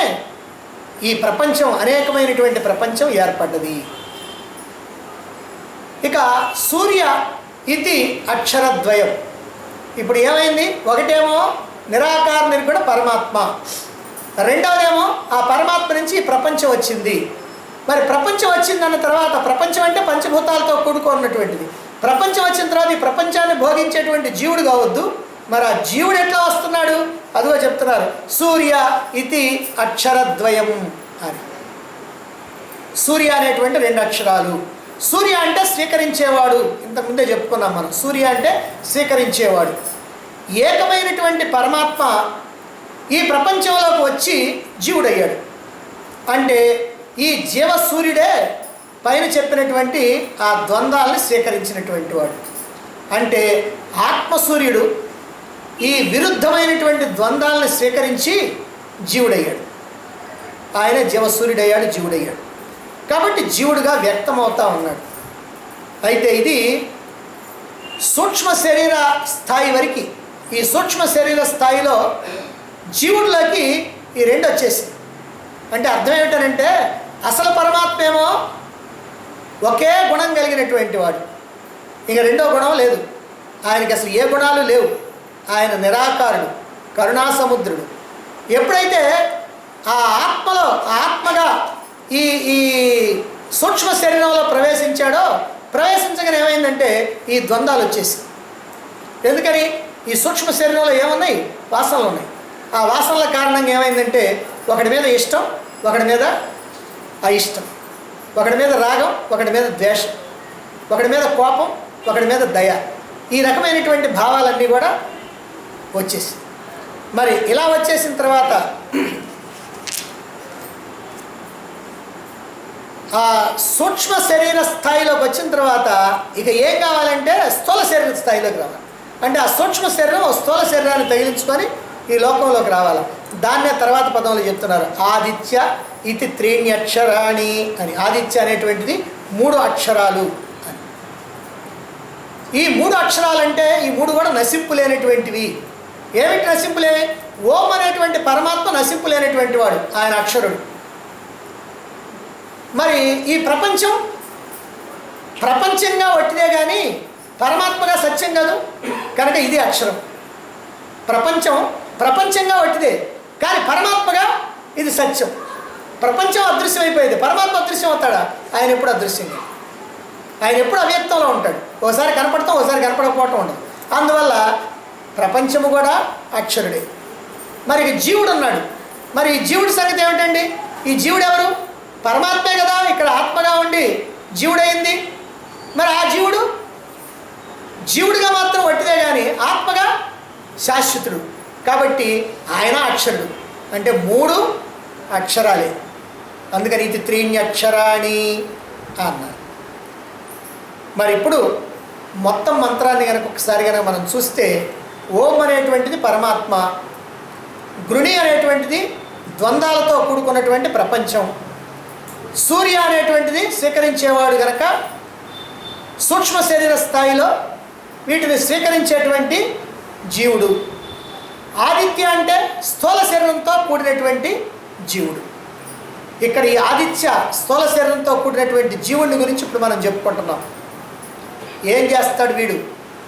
ఈ ప్రపంచం, అనేకమైనటువంటి ప్రపంచం ఏర్పడ్డది. ఇక సూర్య ఇది అక్షరద్వయం. ఇప్పుడు ఏమైంది? ఒకటేమో నిరాకార నిర్గుణ పరమాత్మ, రెండవదేమో ఆ పరమాత్మ నుంచి ఈ ప్రపంచం వచ్చింది. మరి ప్రపంచం వచ్చిందన్న తర్వాత, ప్రపంచం అంటే పంచభూతాలతో కూడుకున్నటువంటిది. ప్రపంచం వచ్చిన తర్వాత ఈ ప్రపంచాన్ని భోగించేటువంటి జీవుడు కావద్దు. మరి ఆ జీవుడు ఎట్లా వస్తున్నాడు? అదిగో చెప్తున్నారు, సూర్య ఇది అక్షరద్వయం అని. సూర్య అనేటువంటి రెండు అక్షరాలు. సూర్య అంటే స్వీకరించేవాడు, ఇంతకుముందే చెప్పుకున్నాం మనం. సూర్య అంటే స్వీకరించేవాడు. ఏకమైనటువంటి పరమాత్మ ఈ ప్రపంచంలోకి వచ్చి జీవుడయ్యాడు. అంటే ఈ జీవసూర్యుడే పైన చెప్పినటువంటి ఆ ద్వంద్వాలని స్వీకరించినటువంటి వాడు. అంటే ఆత్మసూర్యుడు ఈ విరుద్ధమైనటువంటి ద్వంద్వాలను స్వీకరించి జీవుడయ్యాడు. ఆయన జీవసూర్యుడయ్యాడు, జీవుడయ్యాడు. కాబట్టి జీవుడుగా వ్యక్తమవుతా ఉన్నాడు. అయితే ఇది సూక్ష్మ శరీర స్థాయి వరకు, ఈ సూక్ష్మ శరీర స్థాయిలో జీవుడిలోకి ఈ రెండు వచ్చేసింది. అంటే అర్థం ఏమిటనంటే అసలు పరమాత్మ ఏమో ఒకే గుణం కలిగినటువంటి వాడు, ఇక రెండో గుణం లేదు ఆయనకి, అసలు ఏ గుణాలు లేవు. ఆయన నిరాకారుడు, కరుణాసముద్రుడు. ఎప్పుడైతే ఆ ఆత్మలో, ఆత్మగా ఈ ఈ సూక్ష్మ శరీరంలో ప్రవేశించాడో, ప్రవేశించగానే ఏమైందంటే ఈ ద్వంద్వాలు వచ్చేసి. ఎందుకని? ఈ సూక్ష్మ శరీరంలో ఏమున్నాయి? వాసనలు ఉన్నాయి. ఆ వాసనల కారణంగా ఏమైందంటే ఒకటి మీద ఇష్టం, ఒకటి మీద అయిష్టం, ఒకటి మీద రాగం, ఒకటి మీద ద్వేషం, ఒకటి మీద కోపం, ఒకటి మీద దయ, ఈ రకమైనటువంటి భావాలన్నీ కూడా వచ్చేసి. మరి ఇలా వచ్చేసిన తర్వాత ఆ సూక్ష్మ శరీర స్థాయిలోకి వచ్చిన తర్వాత ఇక ఏం కావాలంటే స్థూల శరీర స్థాయిలోకి రావాలి. అంటే ఆ సూక్ష్మ శరీరం స్థూల శరీరాన్ని తగిలించుకొని ఈ లోకంలోకి రావాలి. దాన్నే తర్వాత పదంలో చెప్తున్నారు, ఆదిత్య ఇది త్రీణ్యక్షరాణి అని. ఆదిత్య అనేటువంటిది 3 అక్షరాలు అని. ఈ 3 అక్షరాలంటే ఈ 3 కూడా నశింపు లేనటువంటివి. ఏమిటి నశింపులేవి? ఓం అనేటువంటి పరమాత్మ నశింపు లేనటువంటి వాడు, ఆయన అక్షరుడు. మరి ఈ ప్రపంచం ప్రపంచంగా వట్టిదే కానీ పరమాత్మగా సత్యం కాదు కనుక ఇది అక్షరం. ప్రపంచం ప్రపంచంగా వట్టిదే కానీ పరమాత్మగా ఇది సత్యం. ప్రపంచం అదృశ్యమైపోయేది, పరమాత్మ అదృశ్యం అవుతాడా? ఆయన ఎప్పుడు అదృశ్యంగా, ఆయన ఎప్పుడు అవ్యక్తంలో ఉంటాడు. ఒకసారి కనపడతాం, ఒకసారి కనపడకపోవటం ఉండదు. అందువల్ల ప్రపంచము కూడా అక్షరుడే. మరి జీవుడు ఉన్నాడు. మరి ఈ జీవుడి సంగతి ఏమిటండి? ఈ జీవుడు ఎవరు? పరమాత్మే కదా ఇక్కడ ఆత్మగా ఉండి జీవుడైంది. మరి ఆ జీవుడిగా మాత్రం వట్టిదే కానీ ఆత్మగా శాశ్వతుడు. కాబట్టి ఆయన అక్షరుడు. అంటే 3 అక్షరాలే. అందుకని ఇది త్రీణ్యక్షరాణి అన్నారు. మరి ఇప్పుడు మొత్తం మంత్రాన్ని కనుక ఒకసారి కనుక మనం చూస్తే, ఓం అనేటువంటిది పరమాత్మ, గృణి అనేటువంటిది ద్వంద్వాలతో కూడుకున్నటువంటి ప్రపంచం, సూర్య అనేటువంటిది స్వీకరించేవాడు కనుక సూక్ష్మ శరీర స్థాయిలో వీటిని స్వీకరించేటువంటి జీవుడు, ఆదిత్య అంటే స్థూల శరీరంతో కూడినటువంటి జీవుడు. ఇక్కడ ఈ ఆదిత్య స్థూల శరీరంతో కూడినటువంటి జీవుడిని గురించి ఇప్పుడు మనం చెప్పుకుంటున్నాం. ఏం చేస్తాడు వీడు?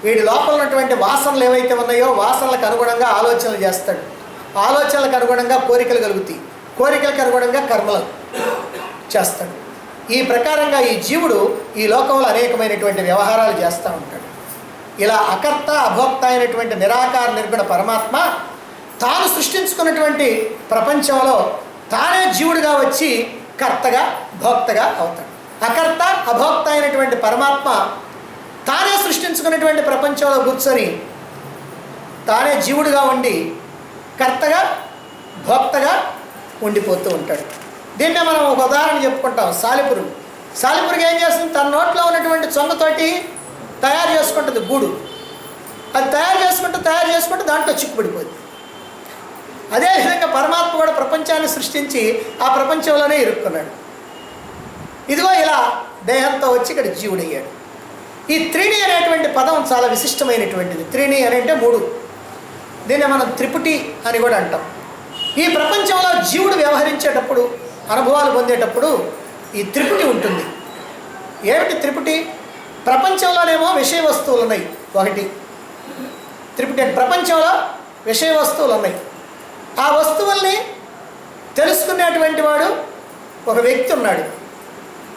వీడి లోపల ఉన్నటువంటి వాసనలు ఏవైతే ఉన్నాయో వాసనలకు అనుగుణంగా ఆలోచనలు చేస్తాడు, ఆలోచనలకు అనుగుణంగా కోరికలు కలుగుతాయి, కోరికలకు అనుగుణంగా కర్మలు చేస్తాడు. ఈ ప్రకారంగా ఈ జీవుడు ఈ లోకంలో అనేకమైనటువంటి వ్యవహారాలు చేస్తూ ఉంటాడు. ఇలా అకర్త అభోక్త అయినటువంటి నిరాకార నిర్గుణ పరమాత్మ తాను సృష్టించుకున్నటువంటి ప్రపంచంలో తానే జీవుడిగా వచ్చి కర్తగా భోక్తగా అవుతాడు. అకర్త అభోక్త అయినటువంటి పరమాత్మ తానే సృష్టించుకున్నటువంటి ప్రపంచంలో కూర్చొని తానే జీవుడిగా ఉండి కర్తగా భోక్తగా ఉండిపోతూ ఉంటాడు. దీన్నే మనం ఒక ఉదాహరణ చెప్పుకుంటాం. సాలిపురుగు ఏం చేస్తుంది? తన నోట్లో ఉన్నటువంటి చొంగతోటి తయారు చేసుకుంటుంది గూడు. అది తయారు చేసుకుంటూ దాంట్లో చిక్కుపడిపోతుంది. అదేవిధంగా పరమాత్మ కూడా ప్రపంచాన్ని సృష్టించి ఆ ప్రపంచంలోనే ఇరుక్కున్నాడు. ఇదిగో ఇలా దేహంతో వచ్చి ఇక్కడ జీవుడయ్యాడు. ఈ త్రిణి అనేటువంటి పదం చాలా విశిష్టమైనటువంటిది. త్రిణి అని అంటే 3. దీన్ని మనం త్రిపుటి అని కూడా అంటాం. ఈ ప్రపంచంలో జీవుడు వ్యవహరించేటప్పుడు, అనుభవాలు పొందేటప్పుడు ఈ త్రిపుటి ఉంటుంది. ఏమిటి త్రిపుటి? ప్రపంచంలోనేమో విషయ వస్తువులు ఉన్నాయి. 1 త్రిపుటి అంటే ప్రపంచంలో విషయ వస్తువులు ఉన్నాయి. ఆ వస్తువుల్ని తెలుసుకునేటువంటి వాడు ఒక వ్యక్తి ఉన్నాడు.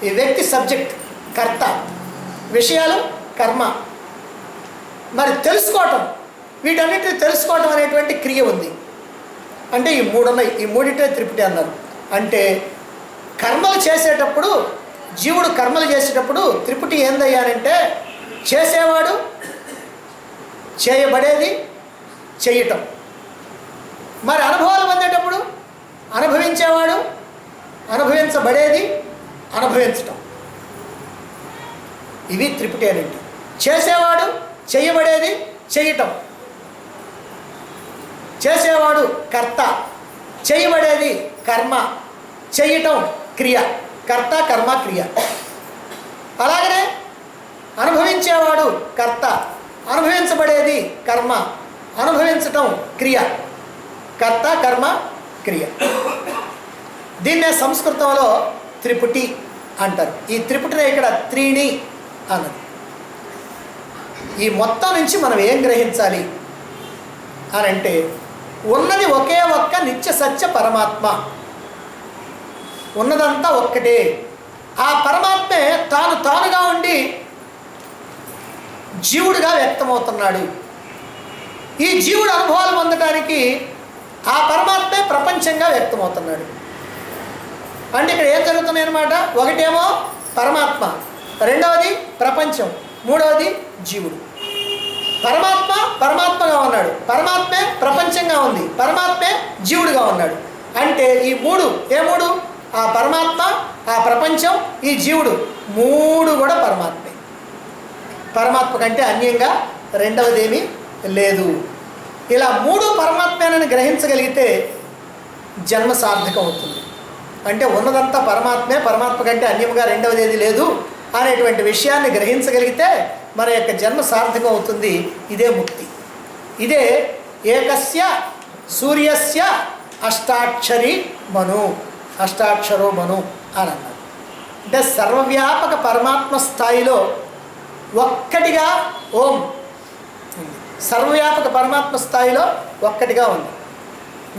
ఈ వ్యక్తి సబ్జెక్ట్, కర్త, విషయాలు కర్మ. మరి తెలుసుకోవటం, వీటన్నిటిని తెలుసుకోవటం అనేటువంటి క్రియ ఉంది. అంటే ఈ 3 ఉన్నాయి. ఈ 3టే త్రిపుటి అన్నారు. అంటే కర్మలు చేసేటప్పుడు, జీవుడు కర్మలు చేసేటప్పుడు త్రిపుటి ఏందయ్యానంటే చేసేవాడు, చేయబడేది, చేయటం. మరి అనుభవాలు పొందేటప్పుడు అనుభవించేవాడు, అనుభవించబడేది, అనుభవించటం. ఇవి త్రిపుటి అనేది. చేసేవాడు, చేయబడేది, చేయటం. చేసేవాడు కర్త, చేయబడేది కర్మ, చేయటం క్రియ. కర్త కర్మ క్రియ. అలాగనే అనుభవించేవాడు కర్త, అనుభవించబడేది కర్మ, అనుభవించటం క్రియ. కర్త కర్మ క్రియ. దీన్నే సంస్కృతంలో త్రిపుటి అంటారు. ఈ త్రిపుటినే ఇక్కడ త్రీణి అన్నది. ఈ మొత్తం నుంచి మనం ఏం గ్రహించాలి అని అంటే, ఉన్నది ఒకే ఒక్క నిత్య సత్య పరమాత్మ. ఉన్నదంతా ఒక్కటే. ఆ పరమాత్మే తానుగా ఉండి జీవుడిగా వ్యక్తమవుతున్నాడు. ఈ జీవుడు అనుభవాలు పొందడానికి ఆ పరమాత్మే ప్రపంచంగా వ్యక్తమవుతున్నాడు. అంటే ఇక్కడ ఏం జరుగుతున్నాయి అన్నమాట? ఒకటేమో పరమాత్మ, రెండవది ప్రపంచం, మూడవది జీవుడు. పరమాత్మ పరమాత్మగా ఉన్నాడు, పరమాత్మే ప్రపంచంగా ఉంది, పరమాత్మే జీవుడిగా ఉన్నాడు. అంటే ఈ 3 ఏ 3? ఆ పరమాత్మ, ఆ ప్రపంచం, ఈ జీవుడు 3 కూడా పరమాత్మే. పరమాత్మ కంటే అన్యంగా రెండవదేమీ లేదు. ఇలా 3 పరమాత్మేనని గ్రహించగలిగితే జన్మ సార్థకం అవుతుంది. అంటే ఉన్నదంతా పరమాత్మే, పరమాత్మ కంటే అన్యముగా రెండవది ఏది లేదు అనేటువంటి విషయాన్ని గ్రహించగలిగితే మన యొక్క జన్మ సార్థకం అవుతుంది. ఇదే ముక్తి. ఇదే ఏకస్య సూర్యస్య అష్టాక్షరి మను, అష్టాక్షరో మను అని అన్నారు. అంటే సర్వవ్యాపక పరమాత్మ స్థాయిలో ఒక్కటిగా ఓం ఉంది. సర్వవ్యాపక పరమాత్మ స్థాయిలో ఒక్కటిగా ఉంది.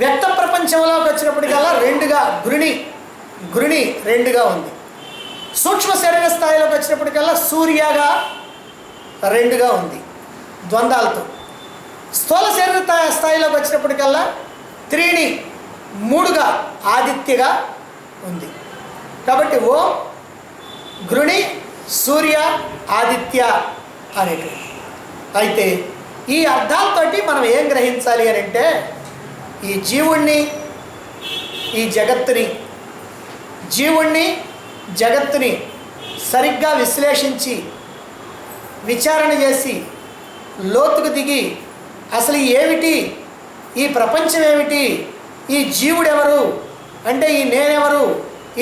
వ్యక్త ప్రపంచంలోకి వచ్చినప్పటికల్లా 2గా గృణి 2గా ఉంది. సూక్ష్మ శరీర స్థాయిలోకి వచ్చినప్పటికల్లా సూర్యగా 2గా ఉంది ద్వంద్వాలతో. స్థూల శరీర స్థాయిలోకి వచ్చినప్పటికల్లా త్రీణి 3గా ఆదిత్యగా ఉంది. కాబట్టి ఓ గృణి సూర్య ఆదిత్య అనేటువంటి. అయితే ఈ అర్థాలతోటి మనం ఏం గ్రహించాలి అని అంటే, ఈ జీవుణ్ణి, ఈ జగత్తుని సరిగ్గా విశ్లేషించి విచారణ చేసి లోతుకు దిగి అసలు ఏమిటి, ఈ ప్రపంచం ఏమిటి, ఈ జీవుడు ఎవరు, అంటే ఈ నేనెవరు,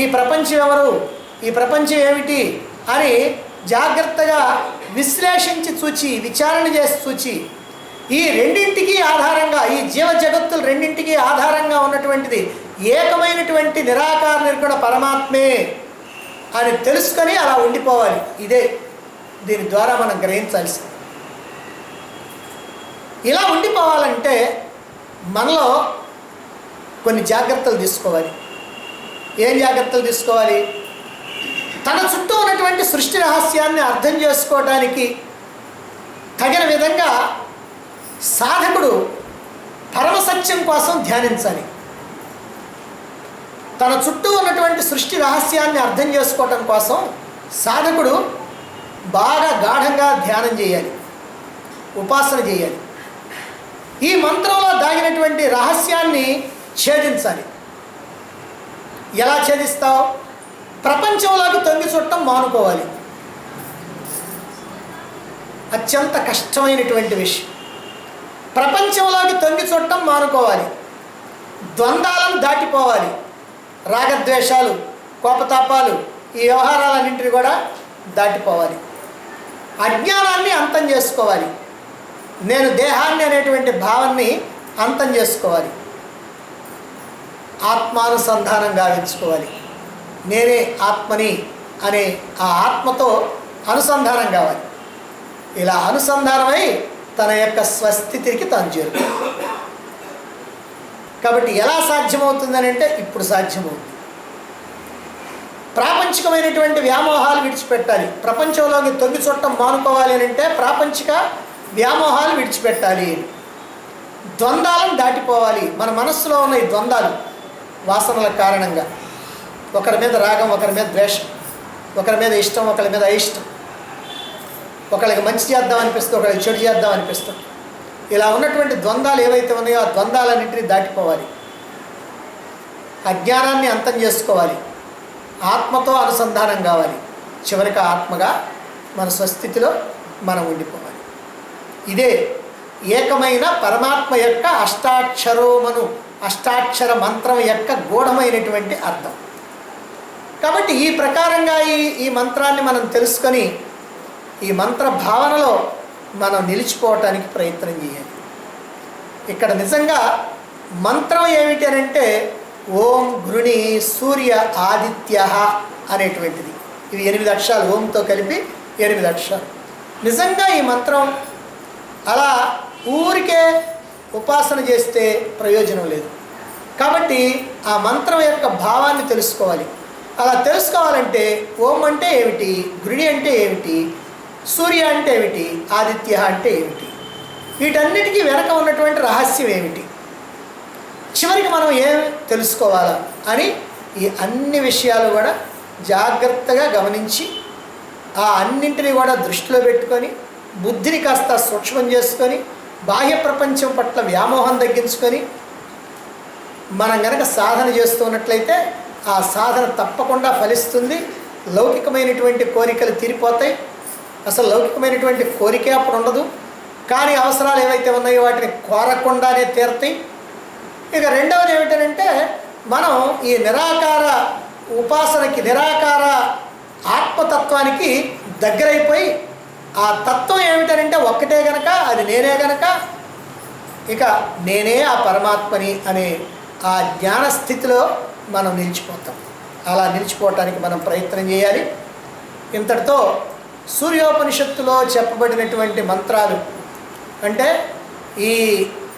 ఈ ప్రపంచం ఎవరు, ఈ ప్రపంచం ఏమిటి అని జాగ్రత్తగా విశ్లేషించి చూచి, విచారణ చేసి చూచి, ఈ రెండింటికి ఆధారంగా, ఈ జీవ జగత్తులు రెండింటికి ఆధారంగా ఉన్నటువంటిది ఏకమైనటువంటి నిరాకార నిర్గుణ పరమాత్మే అని తెలుసుకొని అలా ఉండిపోవాలి. ఇదే దీని ద్వారా మనం గ్రహించాల్సింది. ఇలా ఉండిపోవాలంటే మనలో కొన్ని జాగ్రత్తలు తీసుకోవాలి. ఏం జాగ్రత్తలు తీసుకోవాలి? తన చుట్టూ ఉన్నటువంటి సృష్టి రహస్యాన్ని అర్థం చేసుకోవడానికి తగిన విధంగా సాధకుడు పరమసత్యం కోసం ధ్యానించాలి. తన చుట్టూ ఉన్నటువంటి సృష్టి రహస్యాన్ని అర్థం చేసుకోవటం కోసం సాధకుడు బాగా గాఢంగా ధ్యానం చేయాలి, ఉపాసన చేయాలి. ఈ మంత్రంలో దాగినటువంటి రహస్యాన్ని ఛేదించాలి. ఎలా ఛేదిస్తావు? ప్రపంచంలోకి తొంగి చుట్టం మానుకోవాలి. అత్యంత కష్టమైనటువంటి విషయం. ప్రపంచంలోకి తొంగి చుట్టం మానుకోవాలి. ద్వంద్వాలను దాటిపోవాలి. రాగద్వేషాలు, కోపతాపాలు, ఈ వ్యవహారాలన్నింటినీ కూడా దాటిపోవాలి. అజ్ఞానాన్ని అంతం చేసుకోవాలి. నేను దేహాన్ని అనేటువంటి భావాన్ని అంతం చేసుకోవాలి. ఆత్మానుసంధానం గావించుకోవాలి. నేనే ఆత్మని అనే ఆ ఆత్మతో అనుసంధానం కావాలి. ఇలా అనుసంధానమై తన యొక్క స్వస్థితికి తాను చేరుకోవాలి. కాబట్టి ఎలా సాధ్యమవుతుందని అంటే ఇప్పుడు సాధ్యమవుతుంది. ప్రాపంచికమైనటువంటి వ్యామోహాలు విడిచిపెట్టాలి. ప్రపంచంలోకి తొంగి చుట్టం మానుకోవాలి అని అంటే ప్రాపంచిక వ్యామోహాలు విడిచిపెట్టాలి. ద్వంద్వాలను దాటిపోవాలి. మన మనస్సులో ఉన్న ఈ ద్వంద్వాలు వాసనల కారణంగా ఒకరి మీద రాగం, ఒకరి మీద ద్వేషం, ఒకరి మీద ఇష్టం, ఒకరి మీద అయిష్టం, ఒకరికి మంచి చేద్దాం అనిపిస్తుంది, ఒకరికి చెడు చేద్దాం అనిపిస్తుంది. ఇలా ఉన్నటువంటి ద్వంద్వాలు ఏవైతే ఉన్నాయో ఆ ద్వంద్వాలన్నింటినీ దాటిపోవాలి. అజ్ఞానాన్ని అంతం చేసుకోవాలి. ఆత్మతో అనుసంధానం కావాలి. చివరికి ఆత్మగా మన స్వస్థితిలో మనం ఉండిపోవాలి. ఇదే ఏకమైన పరమాత్మ యొక్క అష్టాక్షర మంత్రం యొక్క గూఢమైనటువంటి అర్థం. కాబట్టి ఈ ప్రకారంగా ఈ మంత్రాన్ని మనం తెలుసుకొని ఈ మంత్ర భావనలో మనం నిలిచిపోవటానికి ప్రయత్నం చేయాలి. ఇక్కడ నిజంగా మంత్రం ఏమిటి అని అంటే ఓం గృణి సూర్య ఆదిత్య అనేటువంటిది. ఇవి 8 అక్షరాలు. ఓంతో కలిపి 8 అక్షరాలు. నిజంగా ఈ మంత్రం అలా ఊరికే ఉపాసన చేస్తే ప్రయోజనం లేదు. కాబట్టి ఆ మంత్రం యొక్క భావాన్ని తెలుసుకోవాలి. అలా తెలుసుకోవాలంటే ఓం అంటే ఏమిటి, గృణి అంటే ఏమిటి, సూర్య అంటే ఏమిటి, ఆదిత్య అంటే ఏమిటి, వీటన్నిటికీ వెనక ఉన్నటువంటి రహస్యం ఏమిటి, చివరికి మనం ఏం తెలుసుకోవాలా అని ఈ అన్ని విషయాలు కూడా జాగ్రత్తగా గమనించి ఆ అన్నింటినీ కూడా దృష్టిలో పెట్టుకొని బుద్ధిని కాస్త సూక్ష్మం చేసుకొని బాహ్య ప్రపంచం పట్ల వ్యామోహం తగ్గించుకొని మనం గనక సాధన చేస్తున్నట్లయితే ఆ సాధన తప్పకుండా ఫలిస్తుంది. లౌకికమైనటువంటి కోరికలు తీరిపోతాయి. అసలు లౌకికమైనటువంటి కోరికే అప్పుడు ఉండదు. కానీ అవసరాలు ఏవైతే ఉన్నాయో వాటిని కోరకుండానే తీరుతాయి. ఇక రెండవది ఏమిటంటే మనం ఈ నిరాకార ఉపాసనకి, నిరాకార ఆత్మతత్వానికి దగ్గరైపోయి ఆ తత్వం ఏమిటంటే ఒక్కటే గనక, అది నేనే గనక, ఇక నేనే ఆ పరమాత్మని అనే ఆ జ్ఞానస్థితిలో మనం నిలిచిపోతాం. అలా నిలిచిపోవటానికి మనం ప్రయత్నం చేయాలి. ఇంతటితో సూర్యోపనిషత్తులో చెప్పబడినటువంటి మంత్రాలు అంటే ఈ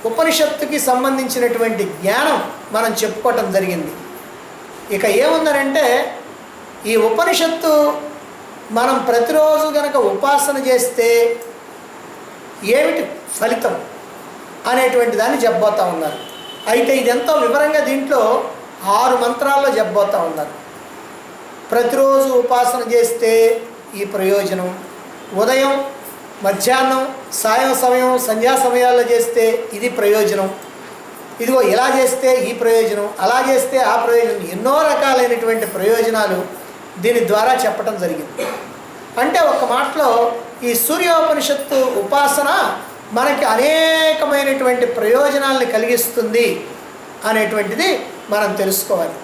ఉపనిషత్తుకి సంబంధించినటువంటి జ్ఞానం మనం చెప్పుకోవటం జరిగింది. ఇక ఏముందనంటే ఈ ఉపనిషత్తు మనం ప్రతిరోజు గనక ఉపాసన చేస్తే ఏమిటి ఫలితం అనేటువంటి దాన్ని చెప్పబోతూ ఉన్నారు. అయితే ఇదెంతో వివరంగా దీంట్లో 6 మంత్రాల్లో చెప్పబోతూ ఉన్నారు. ప్రతిరోజు ఉపాసన చేస్తే ఈ ప్రయోజనం, ఉదయం, మధ్యాహ్నం, సాయం సమయం, సంధ్యా సమయాల్లో చేస్తే ఇది ప్రయోజనం, ఇదిగో ఇలా చేస్తే ఈ ప్రయోజనం, అలా చేస్తే ఆ ప్రయోజనం, ఎన్నో రకాలైనటువంటి ప్రయోజనాలు దీని ద్వారా చెప్పటం జరిగింది. అంటే ఒక మాటలో ఈ సూర్యోపనిషత్తు ఉపాసన మనకి అనేకమైనటువంటి ప్రయోజనాలను కలిగిస్తుంది అనేటువంటిది మనం తెలుసుకోవాలి.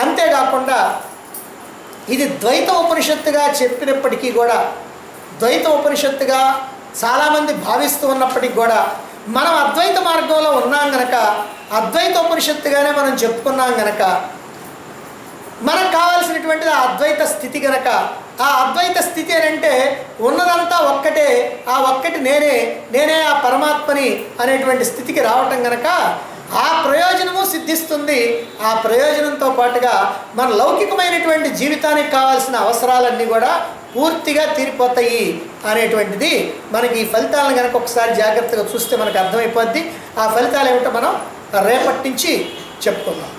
అంతేకాకుండా ఇది ద్వైత ఉపనిషత్తుగా చెప్పినప్పటికీ కూడా, ద్వైత ఉపనిషత్తుగా చాలామంది భావిస్తూ ఉన్నప్పటికీ కూడా మనం అద్వైత మార్గంలో ఉన్నాం గనక, అద్వైత ఉపనిషత్తుగానే మనం చెప్పుకున్నాం గనక, మనకు కావాల్సినటువంటిది ఆ అద్వైత స్థితి గనక, ఆ అద్వైత స్థితి అని అంటే ఉన్నదంతా ఒక్కటే, ఆ ఒక్కటి నేనే ఆ పరమాత్మని అనేటువంటి స్థితికి రావటం గనక ఆ ప్రయోజనము సిద్ధిస్తుంది. ఆ ప్రయోజనంతో పాటుగా మన లౌకికమైనటువంటి జీవితానికి కావాల్సిన అవసరాలన్నీ కూడా పూర్తిగా తీరిపోతాయి అనేటువంటిది మనకి ఈ ఫలితాలను కనుక ఒకసారి జాగ్రత్తగా చూస్తే మనకు అర్థమైపోద్ది. ఆ ఫలితాలు ఏమిటో మనం రేపటి నుంచి చెప్పుకుందాం.